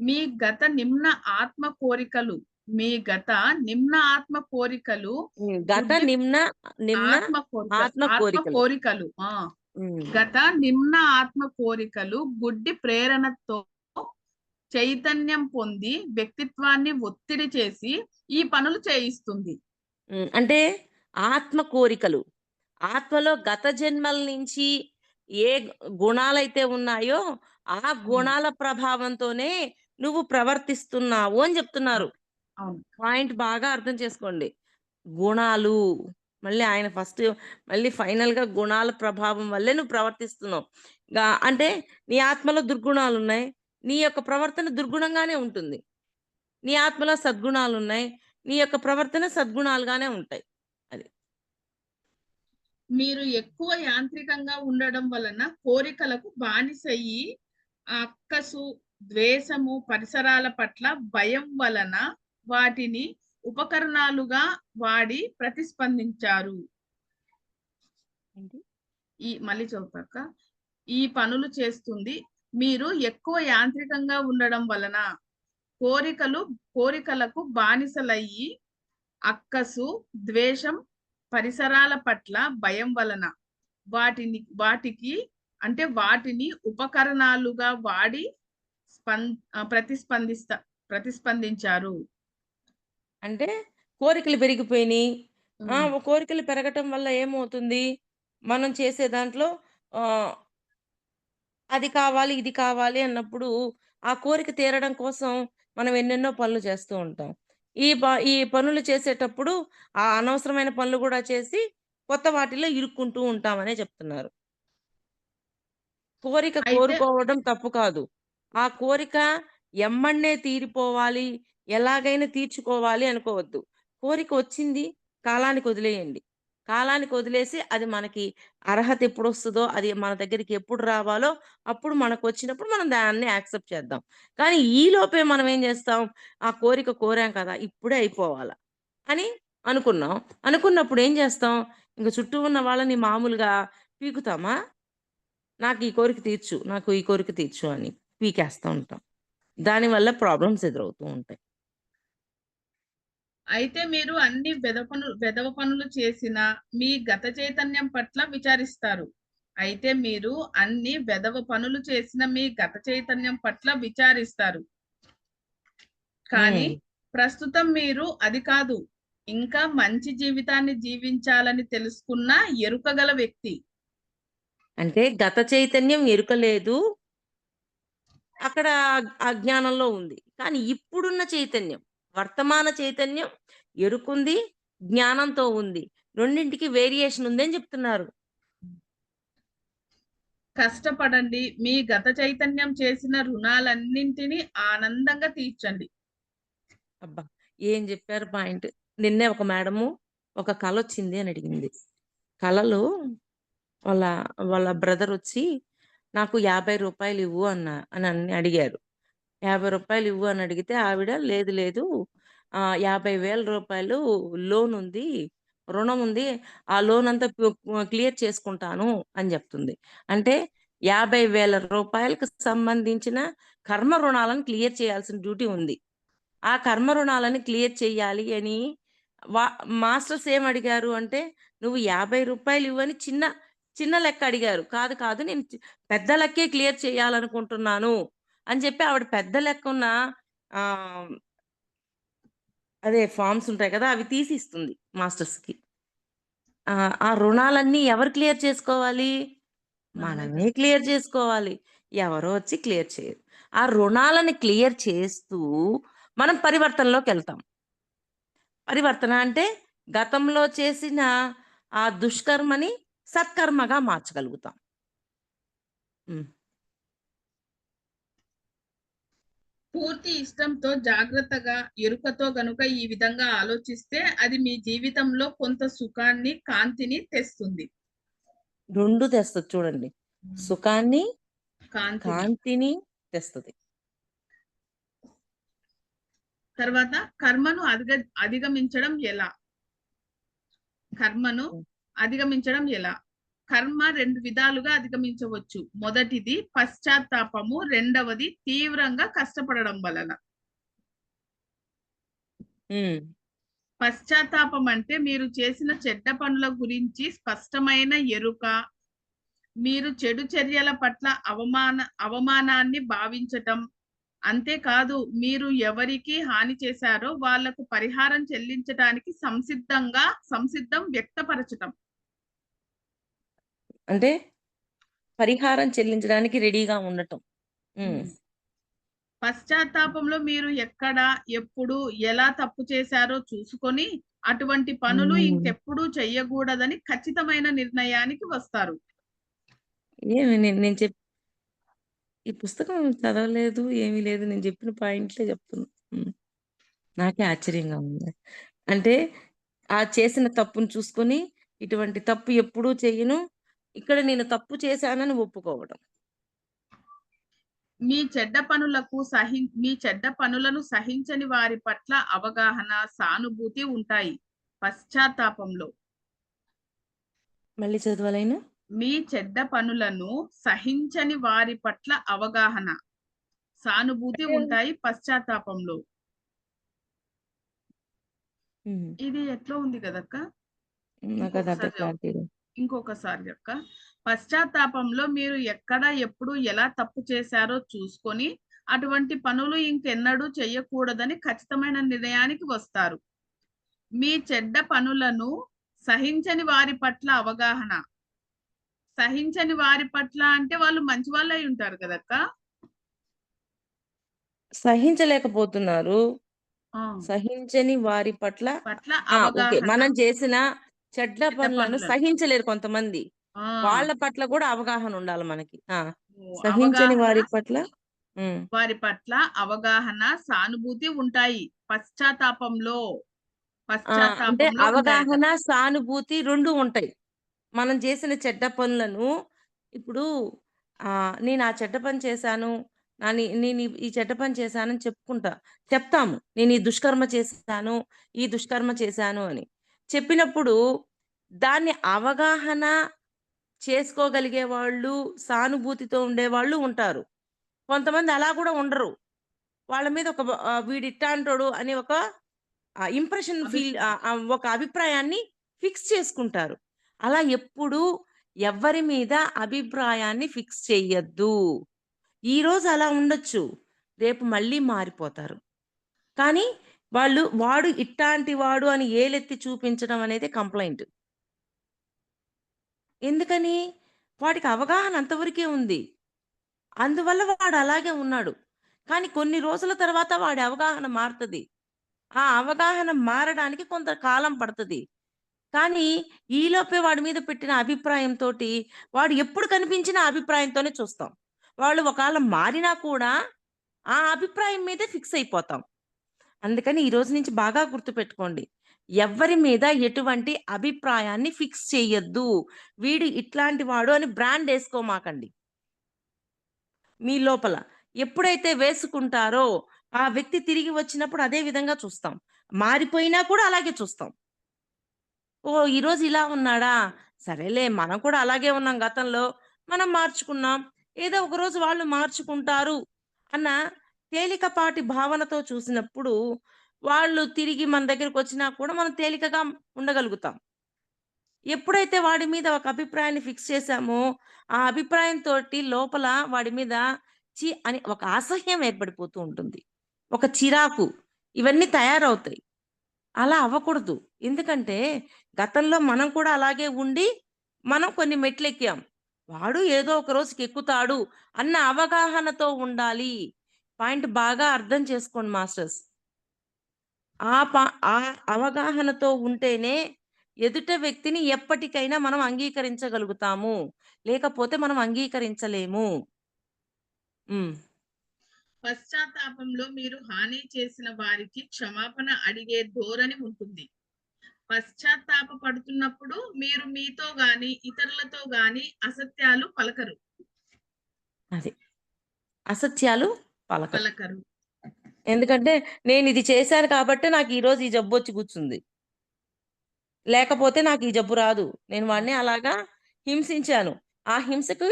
S1: మీ గత నిమ్న ఆత్మ కోరికలు మీ గత నిమ్న ఆత్మ కోరికలు
S2: గత
S1: గుడ్డి
S2: నిమ్న నిమ్న
S1: ఆత్మ కోరికలు
S2: ఆత్మ
S1: ఆత్మ
S2: కోరికలు.
S1: కోరికలు
S2: హ్మ్.
S1: గత నిమ్న ఆత్మ కోరికలు గుడ్డి ప్రేరణతో చైతన్యం పొంది వ్యక్తిత్వాన్ని ఒత్తిడి చేసి ఈ పనులు చేయిస్తుంది.
S2: అంటే ఆత్మ కోరికలు. ఆత్మలో గత జన్మల నుంచి ఏ గుణాలైతే ఉన్నాయో, ఆ
S1: ఉమ్,
S2: గుణాల ప్రభావంతోనే నువ్వు ప్రవర్తిస్తున్నావు అని చెప్తున్నారు.
S1: అవును. అవును.
S2: పాయింట్ బాగా అర్థం చేసుకోండి. గుణాలు. మళ్ళీ ఆయన మళ్ళీ ఫైనల్‌గా గుణాల ప్రభావం వల్లే నువ్వు ప్రవర్తిస్తున్నావు. అంటే నీ ఆత్మలో దుర్గుణాలున్నాయి. నీ యొక్క ప్రవర్తన దుర్గుణంగానే ఉంటుంది. నీ ఆత్మలో సద్గుణాలున్నాయి. నీ యొక్క ప్రవర్తన సద్గుణాలుగానే ఉంటాయి. అది.
S1: మీరు ఎక్కువ యాంత్రికంగా ఉండడం వలన కోరికలకు బానిసయ్యి అక్కసు, ద్వేషము, పరిసరాల పట్ల భయం వలన వాటిని ఉపకరణాలుగా వాడి ప్రతిస్పందించారు.
S2: ఏంటి?
S1: మళ్ళీ చదువుతాక ఈ పనులు చేస్తుంది. మీరు ఎక్కువ యాంత్రికంగా ఉండడం వలన కోరికలు కోరికలకు బానిసలయ్యి అక్కసు, ద్వేషం, పరిసరాల పట్ల భయం వలన వాటికి వాటిని ఉపకరణాలుగా వాడి ప్రతిస్పందించారు.
S2: అంటే కోరికలు పెరిగిపోయినియి.
S1: ఉమ్.
S2: కోరికలు పెరగటం వల్ల ఏమవుతుంది? మనం చేసే దాంట్లో ఆహ్, అది కావాలి, ఇది కావాలి అన్నప్పుడు, ఆ కోరిక తీరడం కోసం మనం ఎన్నెన్నో పనులు చేస్తూ ఉంటాం. ఈ పనులు చేసేటప్పుడు ఆ అనవసరమైన పనులు గూడా చేసి, కొత్త వాటిలో ఇరుక్కుంటూ ఉంటామనే చెప్తున్నారు. కోరిక
S1: అయితే
S2: కోరుకోవడం తప్పు కాదు. ఆ కోరిక ఎమ్మటనే తీరిపోవాలి, ఎలాగైనా తీర్చుకోవాలి అనుకోవద్దు. కోరిక వచ్చింది, కాలానికి వదిలేయండి. కాలానికి వదిలేసి అది మనకి అర్హత ఎప్పుడొస్తదో, అది మన దగ్గరికి ఎప్పుడు రావాలో, అప్పుడు మనకొచ్చినప్పుడు మనం దాన్ని యాక్సెప్ట్ చేద్దాం. కానీ ఈలోపే మనం ఏం చేస్తాం, ఆ కోరిక కోరాం కదా! ఇప్పుడే అయిపోవాల అని అనుకున్నాం. అనుకున్నప్పుడు ఏం చేస్తాం, ఇంక చుట్టూ ఉన్న వాళ్ళని మామూలుగా పీకుతామా? నాకు ఈ కోరిక తీర్చు అని పీకేస్తా ఉంటాం. దానివల్ల ప్రాబ్లమ్స్ ఎదురవుతూ ఉంటాయి.
S1: మీరు అన్ని వెధవ పనులు చేసిన మీ గత చైతన్యం పట్ల విచారిస్తారు. మీరు అన్ని వెధవ పనులు చేసిన మీ గత చైతన్యం పట్ల విచారిస్తారు. కానీ
S2: హ్మ్.
S1: ప్రస్తుతం మీరు అది కాదు, ఇంకా మంచి జీవితాన్ని జీవించాలని తెలుసుకున్న ఎరుకగల వ్యక్తి.
S2: అంటే గత చైతన్యం ఎరుక లేదు. అక్కడ అజ్ఞానంలో ఉంది. కానీ ఇప్పుడున్న చైతన్యం, వర్తమాన చైతన్యం ఎరుకుంది, జ్ఞానంతో ఉంది. రెండింటికి వేరియేషన్ ఉందని చెప్తున్నారు.
S1: కష్టపడండి, మీ గత చైతన్యం చేసిన రుణాలన్నింటినీ ఆనందంగా తీర్చండి.
S2: అబ్బా! ఏం చెప్పారు పాయింట్. నిన్నే ఒక మేడము ఒక కలొచ్చింది అని అడిగింది. కలలో వాళ్ళ వాళ్ళ బ్రదరొచ్చి నాకు రూ. 50 ఇవ్వు అని అడిగారు. రూ. 50 ఇవ్వు అని అడిగితే ఆవిడ లేదు లేదు, రూ. 50,000 లోన్ ఉంది. రుణం ఉంది. ఆ లోన్ అంతా క్లియర్ చేసుకుంటాను అని చెప్తుంది. అంటే రూ. 50,000కి సంబంధించిన కర్మ రుణాలను క్లియర్ చేయాల్సిన డ్యూటీ ఉంది. ఆ కర్మ రుణాలని క్లియర్ చేయాలి అని వా మాస్టర్స్ ఏమడిగారు అంటే, "నువ్వు రూ. 50 ఇవ్వని చిన్న చిన్న లెక్క అడిగారు. కాదు, కాదు, నేను పెద్ద లెక్కే క్లియర్ చేయాలనుకుంటున్నాను" అని చెప్పి ఆవిడ పెద్ద లెక్కున్న ఆహ్, అదే ఫార్మ్స్ ఉంటాయి కదా! అవి తీసి ఇస్తుంది మాస్టర్స్‌కి. ఆ రుణాలన్నీ ఎవరు క్లియర్ చేసుకోవాలి?
S1: మనమే
S2: మనమే
S1: కదా.
S2: క్లియర్ చేసుకోవాలి. ఎవరో వచ్చి క్లియర్ చేయరు. ఆ రుణాలని క్లియర్ చేస్తూ మనం పరివర్తనలోకెళ్తాం. పరివర్తన అంటే గతంలో చేసిన ఆ దుష్కర్మని సత్కర్మగా మార్చగలుగుతాం. హ్మ్.
S1: పూర్తి ఇష్టంతో, జాగ్రత్తగా, ఎరుకతో గనుక ఈ విధంగా ఆలోచిస్తే అది మీ జీవితంలో కొంత సుఖాన్ని, కాంతిని తెస్తుంది.
S2: 2 తెస్తది చూడండి. సుఖాన్ని,
S1: కాంతిని.
S2: కాంతిని తెస్తది.
S1: తర్వాత కర్మను అధిగమించడం ఎలా? కర్మను
S2: హ్మ్.
S1: అధిగమించడం ఎలా? కర్మ 2 విధాలుగా అధిగమించవచ్చు. మొదటిది పశ్చాత్తాపము, రెండవది తీవ్రంగా కష్టపడడం వలన.
S2: హ్మ్.
S1: పశ్చాత్తాపం అంటే మీరు చేసిన చెడ్డ పనుల గురించి స్పష్టమైన ఎరుక, మీరు చెడు చర్యల పట్ల అవమానాన్ని భావించటం, అంతేకాదు మీరు ఎవరికి హాని చేశారో వాళ్లకు పరిహారం చెల్లించటానికి సంసిద్ధం వ్యక్తపరచటం.
S2: అంటే పరిహారం చెల్లించడానికి రెడీగా ఉండటం. హ్మ్.
S1: పశ్చాత్తాపంలో మీరు ఎక్కడ, ఎప్పుడు, ఎలా తప్పు చేశారో చూసుకొని అటువంటి పనులు
S2: హ్మ్.
S1: ఇంకెప్పుడూ చెయ్యకూడదని ఖచ్చితమైన నిర్ణయానికి వస్తారు.
S2: ఏమి నేను ఈ పుస్తకం చదవలేదు. ఏమీ లేదు. నేను చెప్పిన పాయింట్లే చెప్తున్నా. హ్మ్. నాకే ఆశ్చర్యంగా ఉంది. అంటే చేసిన తప్పును చూసుకొని, ఇటువంటి తప్పు ఎప్పుడూ చెయ్యను. ఇక్కడ నేను తప్పు చేశానని ఒప్పుకోవడం.
S1: మీ చెడ్డ పనులను సహించని వారి పట్ల అవగాహన, సానుభూతి ఉంటాయి పశ్చాత్తాపంలో.
S2: మళ్ళీ చదవా లైను?
S1: మీ చెడ్డ పనులను సహించని వారి పట్ల అవగాహన, సానుభూతి
S2: అంటే
S1: ఉంటాయి పశ్చాత్తాపంలో.
S2: హ్మ్.
S1: ఇది ఎట్లా ఉంది కదక్క?
S2: నాకది అంత
S1: ఇంకొకసారి
S2: క్లారిటీ లేదు.
S1: ఇంకొకసారి అక్క. పశ్చాత్తాపంలో మీరు ఎక్కడ, ఎప్పుడు, ఎలా తప్పు చేశారో చూసుకొని అటువంటి పనులు ఇంకెన్నడూ చెయ్యకూడదని ఖచ్చితమైన నిర్ణయానికి వస్తారు. మీ చెడ్డ పనులను సహించని వారి పట్ల అవగాహన. సహించని వారి పట్ల అంటే వాళ్ళు మంచి వాళ్ళై ఉంటారు కదక్క.
S2: సహించలేకపోతున్నారు.
S1: ఆ!
S2: సహించని వారి పట్ల
S1: పట్ల
S2: ఓకే.
S1: అవగాహన.
S2: మనం చేసిన చెడ్డ
S1: చెడ్డ
S2: పనులను
S1: పనులను.
S2: సహించలేరు కొంతమంది.
S1: ఆ!
S2: వాళ్ళ పట్ల కూడా అవగాహన ఉండాలి మనకి. సహించని
S1: అవగాహన,
S2: వారి పట్ల హ్మ్.
S1: వారి పట్ల అవగాహన, సానుభూతి ఉంటాయి పశ్చాత్తాపంలో.
S2: అంటే
S1: పశ్చాత్తాపంలో ఉంటాయట.
S2: అవగాహన, సానుభూతి 2 ఉంటాయి. మనం చేసిన చెడ్డ పనులను ఇప్పుడు నేను ఆ చెడ్డ పని చేశాను. నేను ఈ చెడ్డ పని చేశానని చెప్తాము. నేను ఈ దుష్కర్మ చేశాను, ఈ దుష్కర్మ చేశాను అని. చెప్పినప్పుడు దాన్ని అవగాహన చేసుకోగలిగే వాళ్ళు, సానుభూతితో ఉండేవాళ్ళు ఉంటారు. కొంతమంది అలా కూడా ఉండరు. వాళ్ళ మీద వీడిట్టాంటోడు అని ఒక ఇంప్రెషన్
S1: అభిప్రాయం.
S2: ఒక అభిప్రాయాన్ని ఫిక్స్ చేసుకుంటారు. అలా ఎప్పుడూ ఎవ్వరి మీద అభిప్రాయాన్ని ఫిక్స్ చెయ్యొద్దు. ఈరోజు అలా ఉండొచ్చు. రేపు మళ్ళీ మారిపోతారు. కానీ వాడు ఇట్టాంటి వాడు అని ఏలెత్తి చూపించడం అనేది కంప్లెయింట్. ఎందుకని? వాడికి అవగాహన అంతవరకే ఉంది. అందువల్ల వాడు అలాగే ఉన్నాడు. కానీ కొన్ని రోజుల తర్వాత వాడి అవగాహన మారతది. ఆ అవగాహన మారడానికి కొంత కాలం పడతది. కానీ ఈలోపే వాడి మీద పెట్టిన అభిప్రాయంతోటి వాడు ఎప్పుడు కనిపించినా ఆ అభిప్రాయంతోనే చూస్తాం. వాళ్ళు ఒకాళ మారినా కూడా ఆ అభిప్రాయం మీదే ఫిక్స్ అయిపోతాం. అందుకని ఈ రోజు నుంచి బాగా గుర్తుపెట్టుకోండి. ఎవ్వరి మీద ఎటువంటి అభిప్రాయాన్ని ఫిక్స్ చెయ్యొద్దు. వీడు ఇట్లాంటి వాడు అని బ్రాండేసుకోమాకండి మీ లోపల. ఎప్పుడైతే వేసుకుంటారో ఆ వ్యక్తి తిరిగి వచ్చినప్పుడు అదే విధంగా చూస్తాం. మారిపోయినా కూడా అలాగే చూస్తాం. ఓహ్! ఈరోజు ఇలా ఉన్నాడా? సరేలే మనం కూడా అలాగే ఉన్నాం గతంలో. మనం మార్చుకున్నాం. ఏదో ఒకరోజు వాళ్ళు మార్చుకుంటారు అన్న తేలికపాటి భావనతో చూసినప్పుడు, వాళ్ళు తిరిగి మన దగ్గరకొచ్చినా కూడా మనం తేలికగా ఉండగలుగుతాం. ఎప్పుడైతే వాడి మీద ఒక అభిప్రాయాన్ని ఫిక్స్ చేసామో, ఆ అభిప్రాయంతోటి లోపల వాడి మీద ఛీ! అని ఒక అసహ్యం ఏర్పడిపోతూ ఉంటుంది. ఒక చిరాకు ఇవన్నీ తయారవుతాయి. అలా అవ్వకూడదు. ఎందుకంటే, గతంలో మనం కూడా అలాగే ఉండి, మనం కొన్ని మెట్లెక్కాం. వాడు ఏదో ఒక రోజుకెక్కుతాడు అన్న అవగాహనతో ఉండాలి. పాయింట్ బాగా అర్థం చేసుకోండి మాస్టర్స్. ఆ ప ఆ అవగాహనతో ఉంటేనే ఎదుట వ్యక్తిని ఎప్పటికైనా మనం అంగీకరించగలుగుతాము. లేకపోతే మనం అంగీకరించలేము. హ్మ్.
S1: పశ్చాత్తాపంలో మీరు హాని చేసిన వారికి క్షమాపణ అడిగే ధోరణి ఉంటుంది. పశ్చాత్తాప పడుతున్నప్పుడు మీరు మీతో గాని ఇతరులతో గాని అసత్యాలు పలకరు.
S2: అది. అసత్యాలు పలకరు.
S1: పలకరు.
S2: ఎందుకంటే నేను ఇది చేశాను కాబట్టే నాకు ఈరోజు ఈ జబ్బొచ్చి కూర్చుంది. లేకపోతే నాకు ఈ జబ్బు రాదు. నేను వాడిని అలాగా హింసించాను. ఆ హింసకు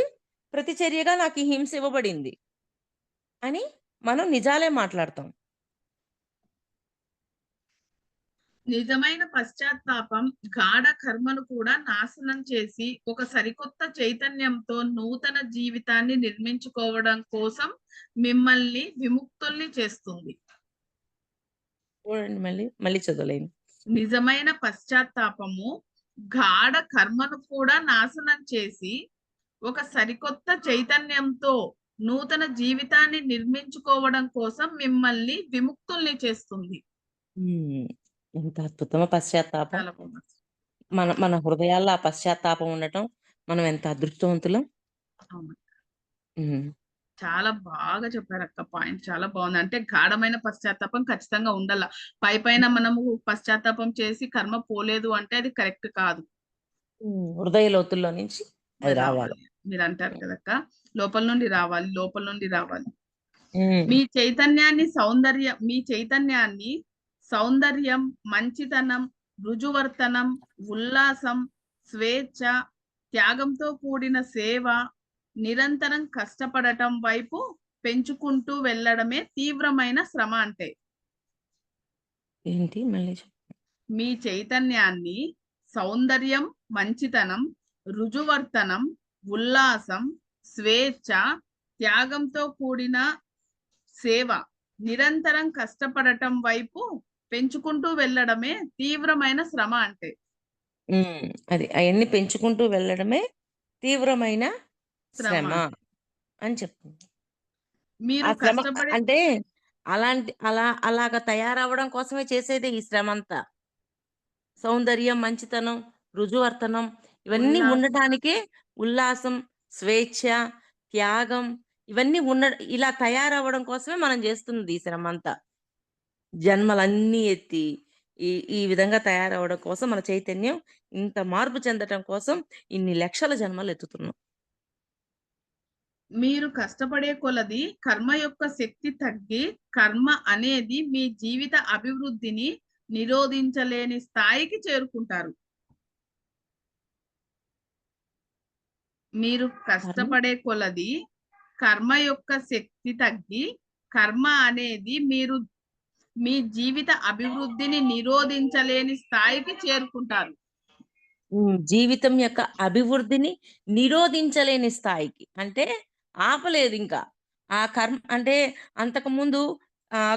S2: ప్రతిచర్యగా నాకు ఈ హింస ఇవ్వబడింది అని మనం నిజాలే మాట్లాడతాం.
S1: నిజమైన పశ్చాత్తాపం గాఢ కర్మను కూడా నాశనం చేసి ఒక సరికొత్త చైతన్యంతో నూతన జీవితాన్ని నిర్మించుకోవడం కోసం మిమ్మల్ని విముక్తుల్ని చేస్తుంది.
S2: చూడండి మళ్ళీ చదవలేను.
S1: నిజమైన పశ్చాత్తాపము గాఢ కర్మను కూడా నాశనం చేసి ఒక సరికొత్త చైతన్యంతో నూతన జీవితాన్ని నిర్మించుకోవడం కోసం మిమ్మల్ని విముక్తుల్ని చేస్తుంది.
S2: ఎంత అద్భుతమో పశ్చాత్తాపం.
S1: చాలా బాగుంది.
S2: మన మన హృదయాల్లో ఆ పశ్చాత్తాపం ఉండటం మనం ఎంత అదృష్టవంతులం.
S1: అవును.
S2: హ్మ్.
S1: చాలా బాగా చెప్పారక్క. పాయింట్ చాలా బాగుంది. అంటే గాఢమైన పశ్చాత్తాపం ఖచ్చితంగా ఉండాల. పైపైన మనము పశ్చాత్తాపం చేసి కర్మ పోలేదు అంటే అది కరెక్ట్ కాదు.
S2: హృదయ లోతుల్లో నుంచి అది రావాలి.
S1: రావాలి. మీరంటారు కదక్క. లోపల నుండి రావాలి. లోపల నుండి రావాలి.
S2: హ్మ్.
S1: మీ చైతన్యాన్ని సౌందర్యం, మంచితనం, రుజువర్తనం, ఉల్లాసం, స్వేచ్ఛ, త్యాగంతో కూడిన సేవ, నిరంతరం కష్టపడటం వైపు పెంచుకుంటూ వెళ్ళడమే తీవ్రమైన శ్రమ అంటే.
S2: ఏంటి మళ్ళీ
S1: మీ చైతన్యాన్ని సౌందర్యం, మంచితనం, రుజువర్తనం, ఉల్లాసం, స్వేచ్ఛ, త్యాగంతో కూడిన సేవ, నిరంతరం కష్టపడటం వైపు పెంచుకుంటూ వెళ్ళడమే తీవ్రమైన శ్రమ అంటే.
S2: అది అయన్నీ పెంచుకుంటూ వెళ్ళడమే తీవ్రమైన శ్రమ
S1: శ్రమ
S2: అని చెప్తుంది.
S1: మీరు
S2: ఆ శ్రమ
S1: కష్టపడే
S2: అంటే అలాగా తయారవ్వడం కోసమే చేసేదే ఈ శ్రమంతా. సౌందర్యం, మంచితనం, రుజువర్తనం ఇవన్నీ
S1: ఉల్లాసం
S2: ఉండటానికే ఉల్లాసం, స్వేచ్ఛ, త్యాగం ఇవన్నీ ఇలా తయారవ్వడం కోసమే మనం చేస్తుంది ఈ శ్రమంతా. జన్మలన్నీ ఎత్తి ఈ ఈ విధంగా తయారవ్వడం కోసం మన చైతన్యం ఇంత మార్పు చెందటం కోసం ఇన్ని లక్షల జన్మలు ఎత్తుతున్నాం.
S1: మీరు కష్టపడే కొలది కర్మ యొక్క శక్తి తగ్గి కర్మ అనేది మీ జీవిత అభివృద్ధిని నిరోధించలేని స్థాయికి చేరుకుంటారు. మీరు కష్టపడే కొలది కర్మ యొక్క శక్తి తగ్గి కర్మ అనేది మీ జీవిత అభివృద్ధిని నిరోధించలేని స్థాయికి చేరుకుంటారు.
S2: జీవితం యొక్క అభివృద్ధిని నిరోధించలేని స్థాయికి. అంటే ఆపలేదు ఇంకా. ఆ కర్మ అంటే అంతకుముందు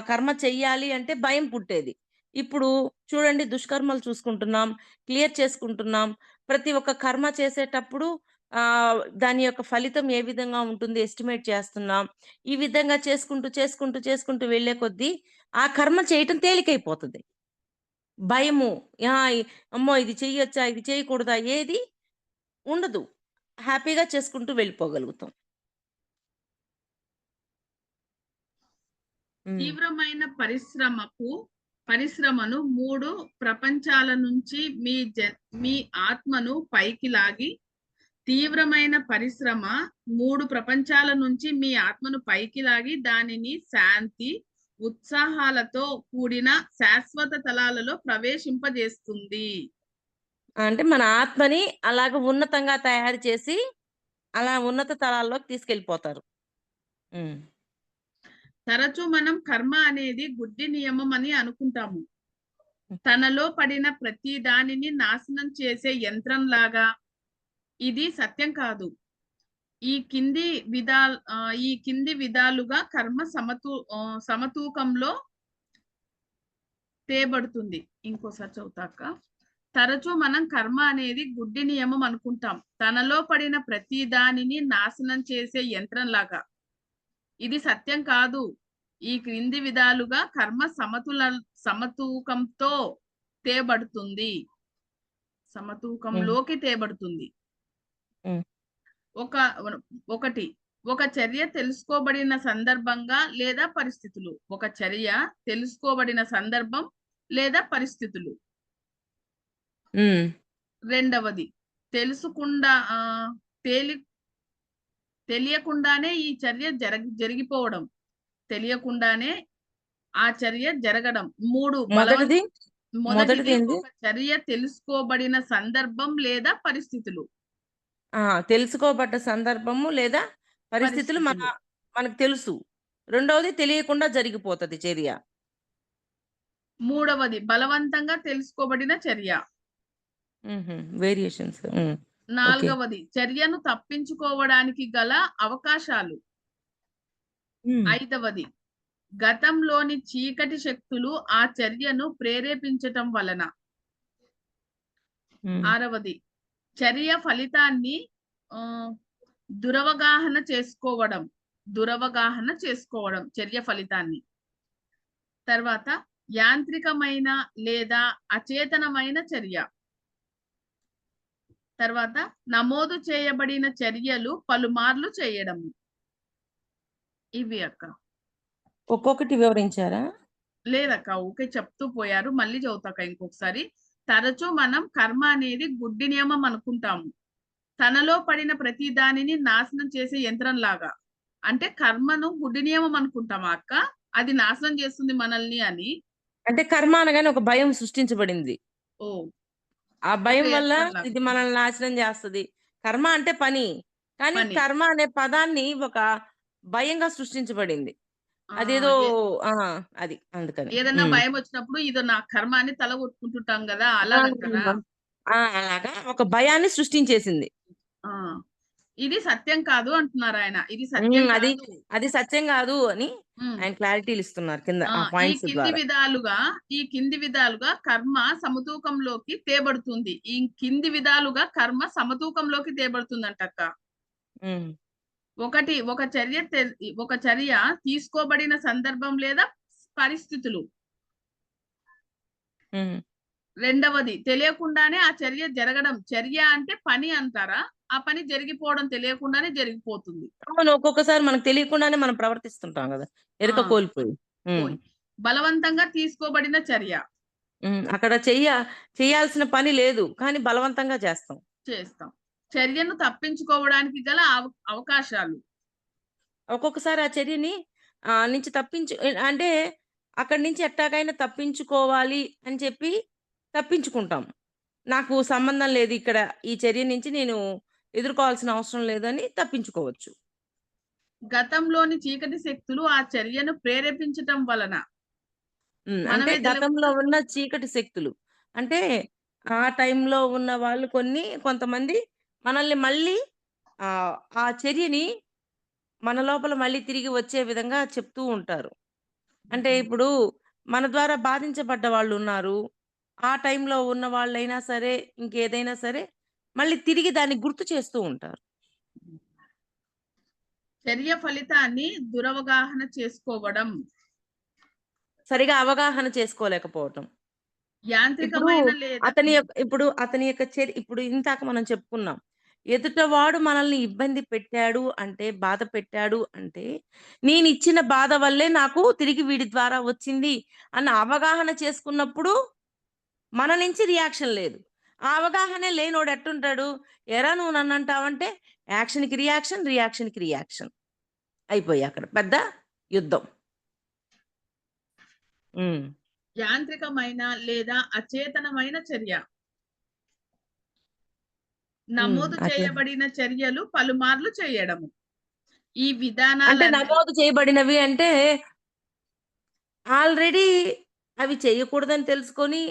S2: కర్మ చెయ్యాలి అంటే భయం పుట్టేది. ఇప్పుడు చూడండి దుష్కర్మలు చూసుకుంటున్నాం, క్లియర్ చేసుకుంటున్నాం. ప్రతి ఒక్క కర్మ చేసేటప్పుడు దాని యొక్క ఫలితం ఏ విధంగా ఉంటుంది ఎస్టిమేట్ చేస్తున్నాం. ఈ విధంగా చేసుకుంటూ వెళ్ళే కొద్దీ ఆ కర్మ చేయటం తేలికైపోతది. భయము. అమ్మో! ఇది చెయ్యొచ్చా? ఇది చేయకూడదా? ఏది ఉండదు. హ్యాపీగా చేసుకుంటూ వెళ్ళిపోగలుగుతాం.
S1: తీవ్రమైన పరిశ్రమను 3 ప్రపంచాల నుంచి మీ ఆత్మను పైకి లాగి తీవ్రమైన పరిశ్రమ 3 ప్రపంచాల నుంచి మీ ఆత్మను పైకి లాగి దానిని శాంతి, ఉత్సాహాలతో కూడిన శాశ్వత తలాలలో ప్రవేశింపజేస్తుంది.
S2: అంటే మన ఆత్మని అలాగ ఉన్నతంగా తయారు చేసి, అలా ఉన్నత తలాల్లోకి తీసుకెళ్ళిపోతారు.
S1: తరచూ మనం కర్మ అనేది గుడ్డి నియమం అని అనుకుంటాము. తనలో పడిన ప్రతి దానిని నాశనం చేసే యంత్రంలాగా. ఇది సత్యం కాదు. ఈ కింది విధాలుగా కర్మ సమతూకంలో తేబడుతుంది. ఇంకోసారి చదువుతాక. తరచూ మనం కర్మ అనేది గుడ్డి నియమం అనుకుంటాం. తనలో పడిన ప్రతి దానిని నాశనం చేసే యంత్రంలాగా. ఇది సత్యం కాదు. ఈ క్రింది విధాలుగా కర్మ సమతూకంతో తేబడుతుంది. సమతూకంలోకి తేబడుతుంది. ఒకటి ఒక చర్య తెలుసుకోబడిన సందర్భంగా లేదా పరిస్థితులు. ఒక చర్య తెలుసుకోబడిన సందర్భం లేదా పరిస్థితులు.
S2: హ్మ్.
S1: రెండవది తెలుసుకుండా తేలి తెలియకుండానే ఈ చర్య జరిగిపోవడం. తెలియకుండానే ఆ చర్య జరగడం. 3
S2: మొదటిది
S1: మొదటిది
S2: ఏంది?
S1: ఒక చర్య తెలుసుకోబడిన సందర్భం లేదా పరిస్థితులు.
S2: తెలుసుకోబడ్డ సందర్భము లేదా పరిస్థితులు మనకు తెలుసు. రెండవది తెలియకుండా జరిగిపోతది చర్య.
S1: మూడవది బలవంతంగా తెలుసుకోబడిన చర్య.
S2: వేరియేషన్స్. ఓకే.
S1: నాలుగవది చర్యను తప్పించుకోవడానికి గల అవకాశాలు.
S2: హ్మ్.
S1: ఐదవది గతంలోని చీకటి శక్తులు ఆ చర్యను ప్రేరేపించటం వలన.
S2: హ్మ్.
S1: ఆరవది చర్య ఫలితాన్ని దురవగాహన చేసుకోవడం. చర్య ఫలితాన్ని. తర్వాత యాంత్రికమైన లేదా అచేతనమైన చర్య. తర్వాత నమోదు చేయబడిన చర్యలు పలుమార్లు చేయడం. ఇవి అక్క.
S2: ఒక్కొక్కటి వివరించారా?
S1: లేదక్క, ఊకే చెప్తూ పోయారు. మళ్ళీ చదువుతాక ఇంకొకసారి. తరచూ మనం కర్మ అనేది గుడ్డి నియమం అనుకుంటాము. తనలో పడిన ప్రతి దానిని నాశనం చేసే యంత్రం లాగా. అంటే కర్మను గుడ్డి నియమం అనుకుంటామా అక్క? అది నాశనం చేస్తుంది మనల్ని అని.
S2: అంటే కర్మ అనగానే ఒక భయం సృష్టించబడింది.
S1: ఓ
S2: ఆ భయం
S1: ఒక
S2: వల్ల
S1: యంత్రం లాగా.
S2: ఇది మనల్ని నాశనం చేస్తది. కర్మ అంటే పని. కానీ
S1: పని.
S2: కర్మ అనే పదాన్ని ఒక భయంగా సృష్టించబడింది.
S1: ఆ,
S2: అదేదో
S1: ఏ-
S2: అది అందుకని.
S1: ఏదన్నా భయం వచ్చినప్పుడు ఇదో నా కర్మ అని తల కొట్టుకుంటుంటాం కదా,
S2: ఆ!
S1: అలాగక్కరా.
S2: అలాగా ఒక భయాన్ని సృష్టించేసింది.
S1: ఆ ఇది సత్యం కాదు అంటున్నారు ఆయన. ఇది సత్యం
S2: అది
S1: కాదు.
S2: అది సత్యం కాదు అని
S1: ఉమ్.
S2: ఆయన క్లారిటీలు ఇస్తున్నారు కింద ఆ
S1: ఈ
S2: పాయింట్స్
S1: కింది
S2: ద్వారా.
S1: విధాలుగా కర్మ సమతూకంలోకి తేబడుతుంది. ఈ కింది విధాలుగా కర్మ సమతూకంలోకి తేబడుతుంది అంటక్క.
S2: ఉమ్,
S1: ఒక చర్య తీసుకోబడిన సందర్భం లేదా పరిస్థితులు.
S2: ఉమ్.
S1: రెండవది తెలియకుండానే ఆ చర్య జరగడం. చర్య అంటే పని అంటారా? ఆ పని జరిగిపోవడం తెలియకుండానే జరిగిపోతుంది.
S2: అవును, ఒక్కొక్కసారి మనకు తెలియకుండానే మనం ప్రవర్తిస్తుంటాం కదా, ఎరుక
S1: ఆ
S2: కోల్పోయి. ఉమ్,
S1: పోయి బలవంతంగా తీసుకోబడిన చర్య.
S2: అక్కడ చేయాల్సిన పని లేదు కానీ బలవంతంగా చేస్తాం.
S1: చేస్తాం. చర్యను తప్పించుకోవడానికి గల అవకాశాలు.
S2: ఒక్కొక్కసారి ఆ చర్యని నుంచి అంటే అక్కడి నుంచి ఎట్టాగైనా తప్పించుకోవాలి అని చెప్పి తప్పించుకుంటాం. నాకు సంబంధం లేదు ఇక్కడ, ఈ చర్య నుంచి నేను ఎదుర్కోవాల్సిన అవసరం లేదని తప్పించుకోవచ్చు.
S1: గతంలోని చీకటి శక్తులు ఆ చర్యను ప్రేరేపించటం వలన.
S2: అంటే
S1: మనమే
S2: గతంలో
S1: తెలియకుండా.
S2: ఉన్న చీకటి శక్తులు. అంటే ఆ టైంలో ఉన్న వాళ్ళు కొంతమంది మనల్ని మళ్ళీ ఆ చర్యని మన లోపల మళ్ళీ తిరిగి వచ్చే విధంగా చెప్తూ ఉంటారు. అంటే ఇప్పుడు మన ద్వారా బాధించబడ్డ వాళ్ళున్నారు. ఆ టైంలో ఉన్న వాళ్ళైనా సరే, ఇంకేదైనా సరే, మళ్ళీ తిరిగి దాన్ని గుర్తు చేస్తూ ఉంటారు.
S1: చర్య ఫలితాన్ని దురవగాహన చేసుకోవడం.
S2: సరిగా అవగాహన చేసుకోలేకపోవటం. ఇప్పుడు
S1: యాంత్రికమైన లేదా
S2: అతని యొక్క ఇప్పుడు ఇందాక మనం చెప్పుకున్నాం. ఎదుటవాడు మనల్ని ఇబ్బంది పెట్టాడు అంటే, బాధ పెట్టాడు అంటే, నేనిచ్చిన బాధ వల్లే నాకు తిరిగి వీడి ద్వారా వచ్చింది అన్న అవగాహన చేసుకున్నప్పుడు మన నుంచి రియాక్షన్ లేదు. ఆ అవగాహనే లేనోడు ఎట్టుంటాడు? "ఏరా నువ్వు నన్నంటావంటే" యాక్షన్‌కి రియాక్షన్, రియాక్షన్‌కి రియాక్షన్. అయిపోయాయి అక్కడ పెద్ద యుద్ధం. హ్మ్.
S1: యాంత్రికమైన లేదా అచేతనమైన చర్య. నమోదు
S2: అట్లా.
S1: చేయబడిన చర్యలు పలుమార్లు చేయడము. ఈ
S2: అంటే
S1: విధానాలన్నీ
S2: నమోదు చేయబడినవి అంటే ఆల్రెడీ అవి చేయకూడదని తెలుసుకొని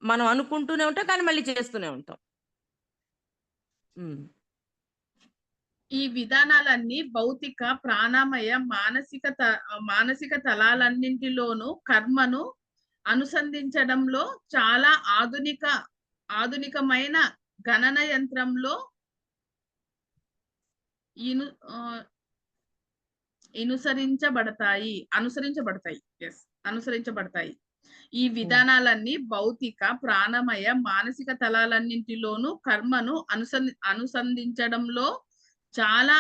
S2: మనం అనుకుంటూనే ఉంటాం. కానీ మళ్ళీ చేస్తూనే ఉంటాం. హ్మ్.
S1: ఈ విధానాలన్నీ భౌతిక, ప్రాణమయ, మానసిక తలాలన్నింటిలోనూ కర్మను అనుసంధించడంలో చాలా ఆధునికమైన గణన యంత్రంలో ఇను అనుసరించబడతాయి. అనుసరించబడతాయి. ఈ విధానాలన్నీ భౌతిక, ప్రాణమయ, మానసిక తలాలన్నింటిలోనూ కర్మను అనుసంధించడంలో చాలా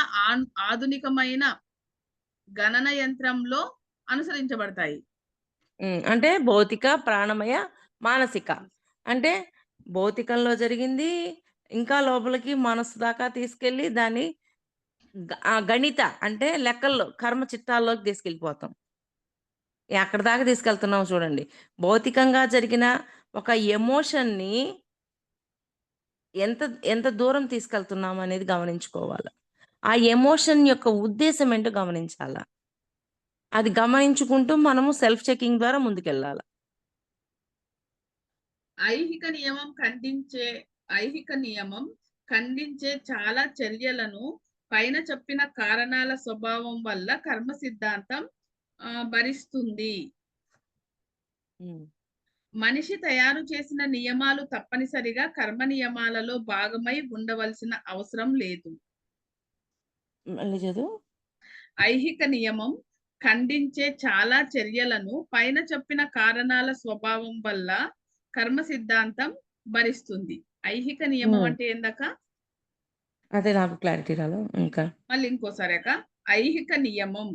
S1: ఆధునికమైన గణన యంత్రంలో అనుసరించబడతాయి.
S2: అంటే భౌతిక, ప్రాణమయ, మానసిక. అంటే భౌతికంలో జరిగింది, ఇంకా లోపలికి మనస్సు దాకా తీసుకెళ్ళి దాన్ని గణిత అంటే లెక్కల్లో కర్మ చిట్టాల్లోకి తీసుకెళ్ళిపోతాం. ఎక్కడి దాకా తీసుకెళ్తున్నామో చూడండి. భౌతికంగా జరిగిన ఒక ఎమోషన్‌ని ఎంత ఎంత దూరం తీసుకెళ్తున్నామనేది గమనించుకోవాల. ఆ ఎమోషన్ యొక్క ఉద్దేశ్యం ఏంటో గమనించాల. అది గమనించుకుంటూ మనము సెల్ఫ్ చెకింగ్ ద్వారా ముందుకెళ్ళాల.
S1: ఐహిక నియమం ఖండించే ఐహిక నియమం ఖండించే చాలా చర్యలను పైన చెప్పిన కారణాల స్వభావం వల్ల కర్మ సిద్ధాంతం భరిస్తుంది.
S2: హ్మ్.
S1: మనిషి తయారు చేసిన నియమాలు తప్పనిసరిగా కర్మ నియమాలలో భాగమై ఉండవలసిన అవసరం లేదు.
S2: మళ్ళీ చదువు.
S1: ఐహిక నియమం ఖండించే చాలా చర్యలను పైన చెప్పిన కారణాల స్వభావం వల్ల కర్మ సిద్ధాంతం భరిస్తుంది. ఐహిక నియమం
S2: హ్మ్.
S1: అంటే ఏందక్క?
S2: అదే నాకు క్లారిటీ రాలే ఇంకా.
S1: మళ్ళీ ఇంకోసారి అక్క. ఐహిక నియమం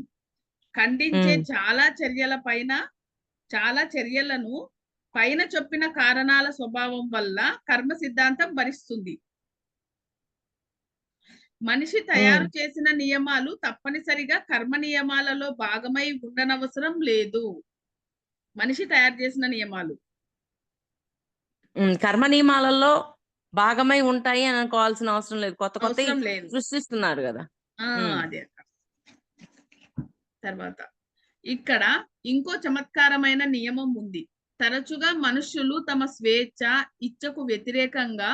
S1: ఖండించే
S2: హ్మ్.
S1: చాలా చర్యలను పైన చెప్పిన కారణాల స్వభావం వల్ల కర్మ సిద్ధాంతం భరిస్తుంది. మనిషి
S2: హ్మ్.
S1: తయారు చేసిన నియమాలు తప్పనిసరిగా కర్మ నియమాలలో భాగమై ఉండనవసరం లేదు. మనిషి తయారు చేసిన నియమాలు.
S2: కర్మ నియమాలలో భాగమై ఉంటాయి అని అనుకోవాల్సిన అవసరం లేదు. కొత్త కొత్తయి
S1: అవసరం లేదు.
S2: సృష్టిస్తున్నారు గదా! హ్మ్.
S1: అదే అక్క. తర్వాత ఇక్కడ ఇంకో చమత్కారమైన నియమం ఉంది. తరచుగా మనుష్యులు తమ స్వేచ్ఛ, ఇచ్చకు వ్యతిరేకంగా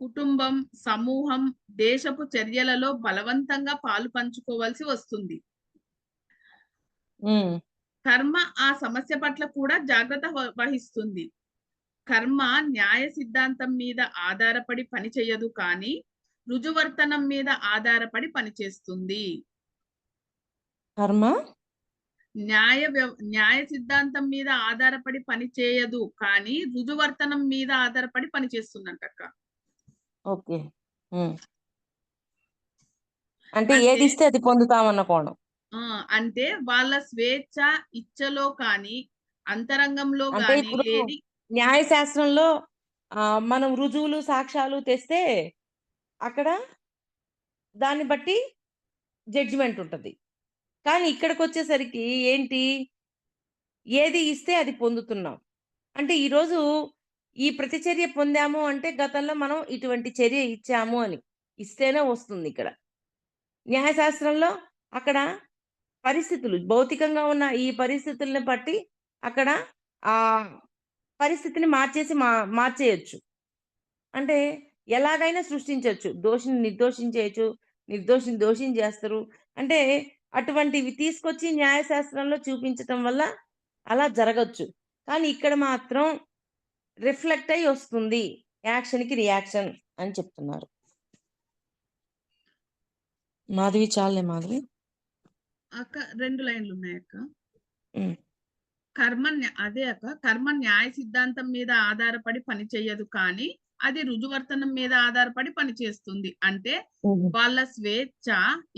S1: కుటుంబం, సమూహం, దేశపు చర్యలలో బలవంతంగా పాలు పంచుకోవాల్సి వస్తుంది.
S2: హ్మ్.
S1: కర్మ ఆ సమస్య పట్ల కూడా జాగ్రత్త వహిస్తుంది. కర్మ న్యాయ సిద్ధాంతం మీద ఆధారపడి పనిచేయదు కానీ రుజువర్తనం మీద ఆధారపడి పనిచేస్తుంది.
S2: కర్మ
S1: న్యాయ సిద్ధాంతం మీద ఆధారపడి పనిచేయదు కానీ రుజువర్తనం మీద ఆధారపడి పనిచేస్తుందంటక్క.
S2: ఓకే. హ్మ్. అంటే
S1: అంటే
S2: ఏదిస్తే అది పొందుతామన్న కోణం.
S1: అంటే వాళ్ళ స్వేచ్ఛ, ఇచ్చలో కానీ అంతరంగంలో
S2: అంటే
S1: గాని
S2: ఇప్పుడు
S1: లేని
S2: న్యాయశాస్త్రంలో మనం రుజువులు, సాక్ష్యాలు తెస్తే అక్కడ దాన్ని బట్టి జడ్జిమెంట్ ఉంటది. కానీ ఇక్కడికొచ్చేసరికి ఏంటి? ఏది ఇస్తే అది పొందుతున్నాం. అంటే ఈరోజు ఈ ప్రతిచర్య పొందాము అంటే గతంలో మనం ఇటువంటి చర్య ఇచ్చాము అని. ఇస్తేనే వస్తుందిక్కడ. న్యాయశాస్త్రంలో అక్కడ పరిస్థితులు భౌతికంగా ఉన్న ఈ పరిస్థితుల్ని బట్టి అక్కడ ఆహ్, పరిస్థితిని మార్చేయొచ్చు. అంటే ఎలాగైనా సృష్టించొచ్చు. దోషిని నిర్దోషించేయొచ్చు. నిర్దోషిని దోషిని జేస్తరు. అంటే అటువంటివి తీసుకొచ్చి న్యాయశాస్త్రంలో చూపించటం వల్ల అలా జరగొచ్చు. కానీ ఇక్కడ మాత్రం రిఫ్లెక్ట్ అయ్యి ఒస్తుంది. యాక్షన్‌కి రియాక్షన్ అని చెప్తున్నారు. మాధవి చాలులే మాధవి.
S1: అక్క 2 లైన్‌లు ఉన్నాయక్క.
S2: హ్మ్.
S1: అదే అక్క. కర్మ న్యాయ సిద్ధాంతం మీద ఆధారపడి పని చెయ్యదు కానీ, అది రుజువర్తనం మీద ఆధారపడి పనిచేస్తుంది. అంటే
S2: హుహు.
S1: వాళ్ళ స్వేచ్ఛ,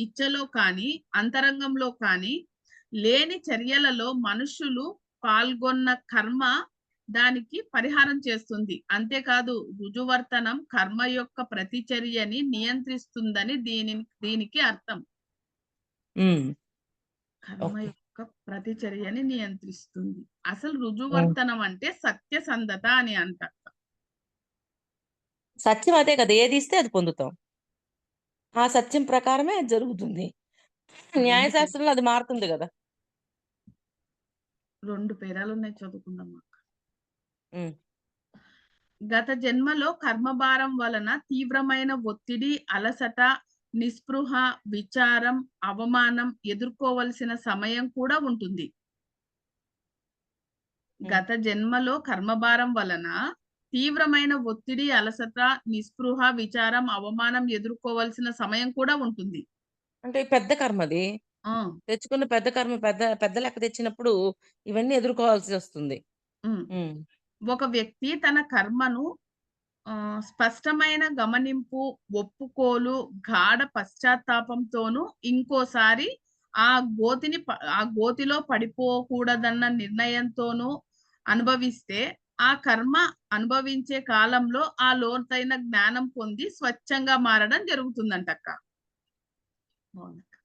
S1: ఇచ్చలో కానీ, అంతరంగంలో కానీ లేని చర్యలలో మనుష్యులు పాల్గొన్న కర్మ దానికి పరిహారం చేస్తుంది. అంతేకాదు రుజువర్తనం కర్మ యొక్క ప్రతిచర్యని నియంత్రిస్తుందని దీనికి అర్థం.
S2: హ్మ్.
S1: కర్మ
S2: ఓకే.
S1: యొక్క ప్రతిచర్యని నియంత్రిస్తుంది. అసలు
S2: హ్మ్.
S1: రుజువర్తనం అంటే సత్యసంధత అని అంట.
S2: సత్యం అదే కదా! ఏదిస్తే అది పొందుతాం. ఆ సత్యం ప్రకారమే అది జరుగుతుంది.
S1: 2 పే
S2: న్యాయశాస్త్రంలో అది మారుతుంది గదా!
S1: 2 పేరాలున్నాయి చదువుకుందాం అక్క.
S2: హ్మ్.
S1: గత జన్మలో కర్మభారం వలన తీవ్రమైన ఒత్తిడి, అలసట, నిస్పృహ, విచారం, అవమానం ఎదుర్కోవలసిన సమయం కూడా ఉంటుంది.
S2: హ్మ్.
S1: గత జన్మలో కర్మభారం వలన తీవ్రమైన ఒత్తిడి, అలసట, నిస్పృహ, విచారం, అవమానం ఎదుర్కోవలసిన సమయం కూడా ఉంటుంది.
S2: అంటే పెద్ద కర్మది.
S1: ఆ!
S2: తెచ్చుకున్న పెద్ద కర్మ పెద్ద పెద్ద లెక్క తెచ్చినప్పుడు ఇవన్నీ ఎదుర్కోవాల్సొస్తుంది.
S1: హ్మ్.
S2: హ్మ్.
S1: ఒక వ్యక్తి తన కర్మను స్పష్టమైన గమనింపు, ఒప్పుకోలు, గాఢ పశ్చాత్తాపంతోనూ ఇంకోసారి ఆ ఆ గోతిలో పడిపోకూడదన్న నిర్ణయంతోనూ అనుభవిస్తే, ఆ కర్మ అనుభవించే కాలంలో ఆ లోతైన జ్ఞానం పొంది స్వచ్ఛంగా మారడం జరుగుతుందంటక్క. బావుందక్క.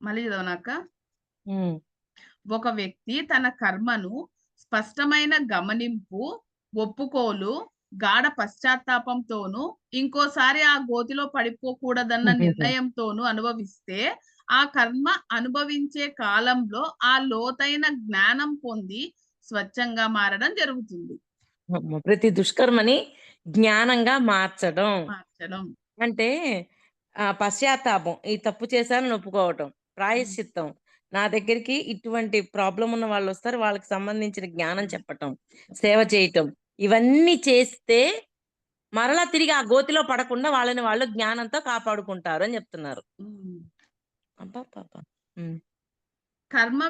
S1: మళ్ళీ చదవనాక్క?
S2: హ్మ్.
S1: ఒక వ్యక్తి తన కర్మను స్పష్టమైన గమనింపు, ఒప్పుకోలు, గాఢ పశ్చాత్తాపంతోనూ ఇంకోసారి ఆ గోతిలో పడిపోకూడదన్న నిర్ణయంతోనూ అనుభవిస్తే, ఆ కర్మ అనుభవించే కాలంలో ఆ లోతైన జ్ఞానం పొంది స్వచ్ఛంగా మారడం జరుగుతుంది.
S2: అమ్మో! ప్రతి దుష్కర్మని జ్ఞానంగా మార్చడం.
S1: మార్చడం.
S2: అంటే పశ్చాత్తాపం. ఈ తప్పు చేశానని ఒప్పుకోవటం.
S1: హ్మ్.
S2: ప్రాయశ్చిత్తం. నా దగ్గరికి ఇటువంటి ప్రాబ్లమ్ ఉన్న వాళ్ళొస్తారు. వాళ్ళకి సంబంధించిన జ్ఞానం చెప్పటం. సేవ చేయటం. ఇవన్నీ చేస్తే మరలా తిరిగి ఆ గోతిలో పడకుండా వాళ్ళని వాళ్ళు జ్ఞానంతో కాపాడుకుంటారు అని చెప్తున్నారు.
S1: హ్మ్.
S2: అబ్బబ్బబ్బా! హ్మ్.
S1: కర్మ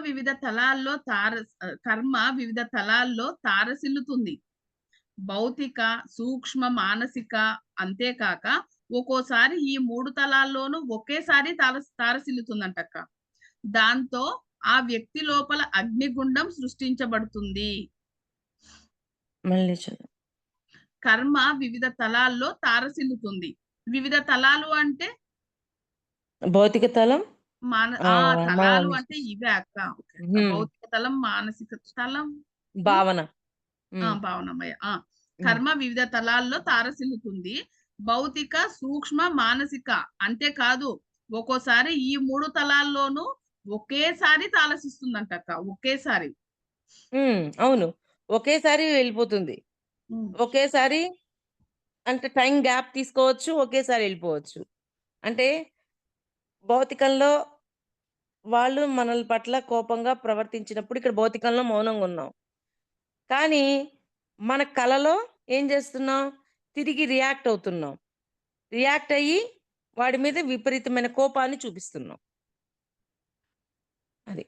S1: వివిధ తలాల్లో తారసిల్లుతుంది. భౌతిక, సూక్ష్మ, మానసిక అంతేకాక ఒక్కోసారి ఈ 3 తలాల్లోనూ ఒకేసారి తారసిల్లుతుందంటక్క. దాంతో ఆ వ్యక్తి లోపల అగ్నిగుండం సృష్టించబడుతుంది.
S2: మళ్ళీ చదువు.
S1: కర్మ వివిధ తలాల్లో తారసిల్లుతుంది. వివిధ తలాలు అంటే
S2: భౌతిక తలం.
S1: తలాలు
S2: మానసిక.
S1: అంటే ఇవే అక్క. ఓకే అక్క.
S2: హ్మ్.
S1: భౌతిక తలం, మానసిక తలం. హ్మ్.
S2: భావన. హ్మ్.
S1: భావనమయ.
S2: హ్మ్.
S1: కర్మ వివిధ తలాల్లో తారసిల్లుతుంది. భౌతిక, సూక్ష్మ, మానసిక అంతేకాదు ఒక్కోసారి ఈ 3 తలాల్లోనూ ఒకేసారి తారసిస్తుందంటక్క. ఒకేసారి.
S2: అవును. ఒకేసారి వెళ్ళిపోతుంది.
S1: హ్మ్.
S2: ఒకేసారి అంటే టైమ్ గ్యాప్ తీసుకోవచ్చు. ఒకేసారి ఎళ్ళిపోవచ్చు. అంటే భౌతికంలో వాళ్ళు మనల పట్ల కోపంగా ప్రవర్తించినప్పుడు ఇక్కడ భౌతికంలో మౌనంగున్నాం. కానీ మన కలలో ఏం చేస్తున్నాం? తిరిగి రియాక్ట్ అవుతున్నాం. రియాక్ట్ అయ్యి వాడి మీద విపరీతమైన కోపాన్ని చూపిస్తున్నాం. అది.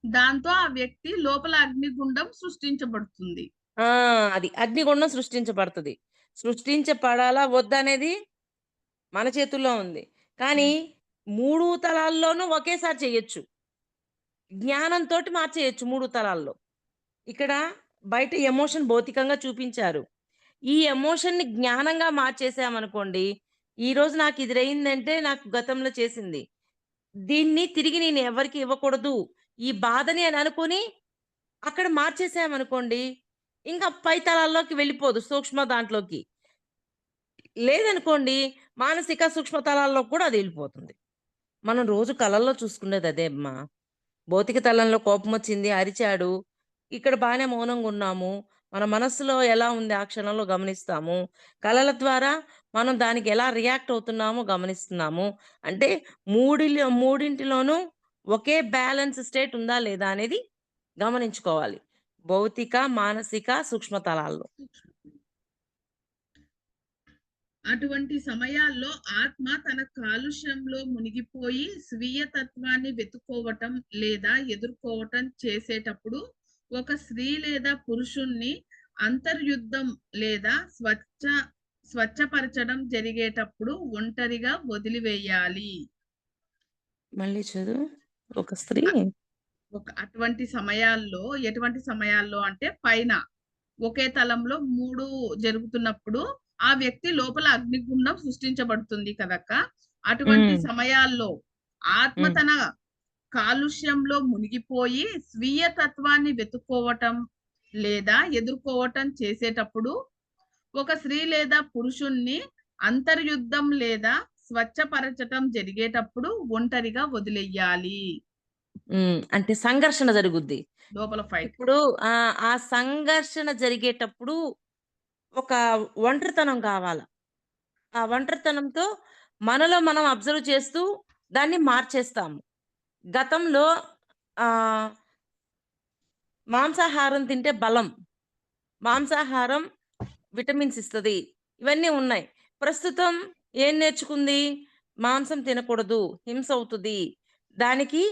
S1: దాంతో ఆ వ్యక్తి లోపల అగ్నిగుండం సృష్టించబడుతుంది.
S2: ఆ! అది. అగ్నిగుండం సృష్టించబడతది. సృష్టించబడాలా? వద్దా? అనేది మన చేతుల్లో ఉంది. కానీ
S1: హ్మ్.
S2: 3 తలాల్లోనూ ఒకేసారి చేయొచ్చు. జ్ఞానంతోటి మార్చేయొచ్చు 3 తలాల్లో. ఇక్కడ బయట ఎమోషన్ భౌతికంగా చూపించారు. ఈ ఎమోషన్‌ని జ్ఞానంగా మార్చేసామనుకోండి, ఈరోజు నాకు ఎదురయిందంటే నాకు గతంలో చేసింది. దీన్ని తిరిగి నేను ఎవరికీ ఇవ్వకూడదు. ఈ బాధని అని అనుకోని అక్కడ మార్చేసామనుకోండి, ఇంకా పై తలాల్లోకి వెళ్ళిపోదు సూక్ష్మ దాంట్లోకి. లేదనుకోండి మానసిక, సూక్ష్మ తలాల్లోకి కూడా అది ఎళ్ళిపోతుంది. మనం రోజు కలల్లో చూసుకునేది అదే అమ్మా. భౌతిక తలంలో కోపమొచ్చింది, అరిచాడు. ఇక్కడ బానే మౌనంగున్నాము. మన మనస్సులో ఎలా ఉంది ఆ క్షణంలో గమనిస్తాము. కలల ద్వారా మనం దానికి ఎలా రియాక్ట్ అవుతున్నామో గమనిస్తున్నాము. అంటే మూడింటిలోనూ ఒకే బ్యాలెన్స్ స్టేట్ ఉందా లేదా అనేది గమనించుకోవాలి. భౌతిక, మానసిక, సూక్ష్మ తలాల్లో.
S1: అటువంటి సమయాల్లో ఆత్మ తన కాలుష్యంలో మునిగిపోయి స్వీయ తత్వాన్ని వెతుక్కోవటం లేదా ఎదుర్కోవటం చేసేటప్పుడు ఒక స్త్రీ లేదా పురుషుణ్ణి అంతర్యుద్ధం లేదా స్వచ్ఛపరచడం జరిగేటప్పుడు ఒంటరిగా వదిలివేయాలి.
S2: మళ్ళీ చదువు. ఒక స్త్రీ.
S1: అటువంటి సమయాల్లో ఎటువంటి సమయాల్లో అంటే పైన ఒకే తలంలో 3 జరుగుతున్నప్పుడు ఆ వ్యక్తి లోపల అగ్నిగుండం సృష్టించబడుతుంది కదక్క. అటువంటి
S2: హ్మ్.
S1: సమయాల్లో ఆత్మ
S2: హ్మ్.
S1: తన కాలుష్యంలో మునిగిపోయి స్వీయ తత్వాన్ని వెతుక్కోవటం లేదా ఎదుర్కోవటం చేసేటప్పుడు ఒక స్త్రీ లేదా పురుషుణ్ణి అంతర్యుద్ధం లేదా స్వచ్ఛపరచటం జరిగేటప్పుడు ఒంటరిగా వదిలెయ్యాలి.
S2: అంటే సంఘర్షణ జరుగుద్ది.
S1: లోపల ఫైట్.
S2: ఇప్పుడు ఆ సంఘర్షణ జరిగేటప్పుడు ఒక ఒంటరితనం కావాల. ఆ ఒంటరితనంతో మనలో మనం అబ్జర్వ్ చేస్తూ దాన్ని మార్చేస్తాము. గతంలో ఆహ్, మాంసాహారం తింటే బలం. మాంసాహారం విటమిన్స్ ఇస్తది. ఇవన్నీ ఉన్నాయి. ప్రస్తుతం ఏం నేర్చుకుంది? మాంసం తినకూడదు. హింసవుతది. దానికి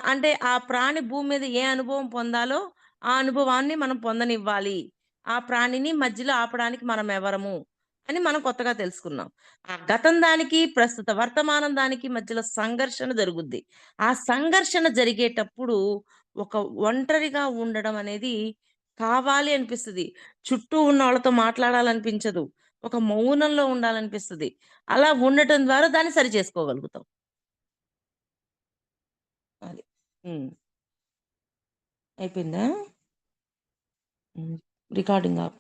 S2: అంటే ఆ ప్రాణి భూమి మీద ఏ అనుభవం పొందాలో, ఆ అనుభవాన్ని మనం పొందనివ్వాలి. ఆ ప్రాణిని మధ్యలో ఆపడానికి మనమెవరము అని మనం కొత్తగా తెలుసుకున్నాం. ఆ గతం దానికి, ప్రస్తుత వర్తమానం దానికి మధ్యలో సంఘర్షణ జరుగుద్ది. ఆ సంఘర్షణ జరిగేటప్పుడు ఒక ఒంటరిగా ఉండడం అనేది కావాలి అనిపిస్తది. చుట్టూ ఉన్నోళ్ళతో మాట్లాడాలనిపించదు. ఒక మౌనంలో ఉండాలనిపిస్తది. అలా ఉండటం ద్వారా దాన్ని సరి చేసుకోగలుగుతాం. అది. హ్మ్. అయిపోయిందా? హ్మ్. రికార్డింగ్ ఆప్.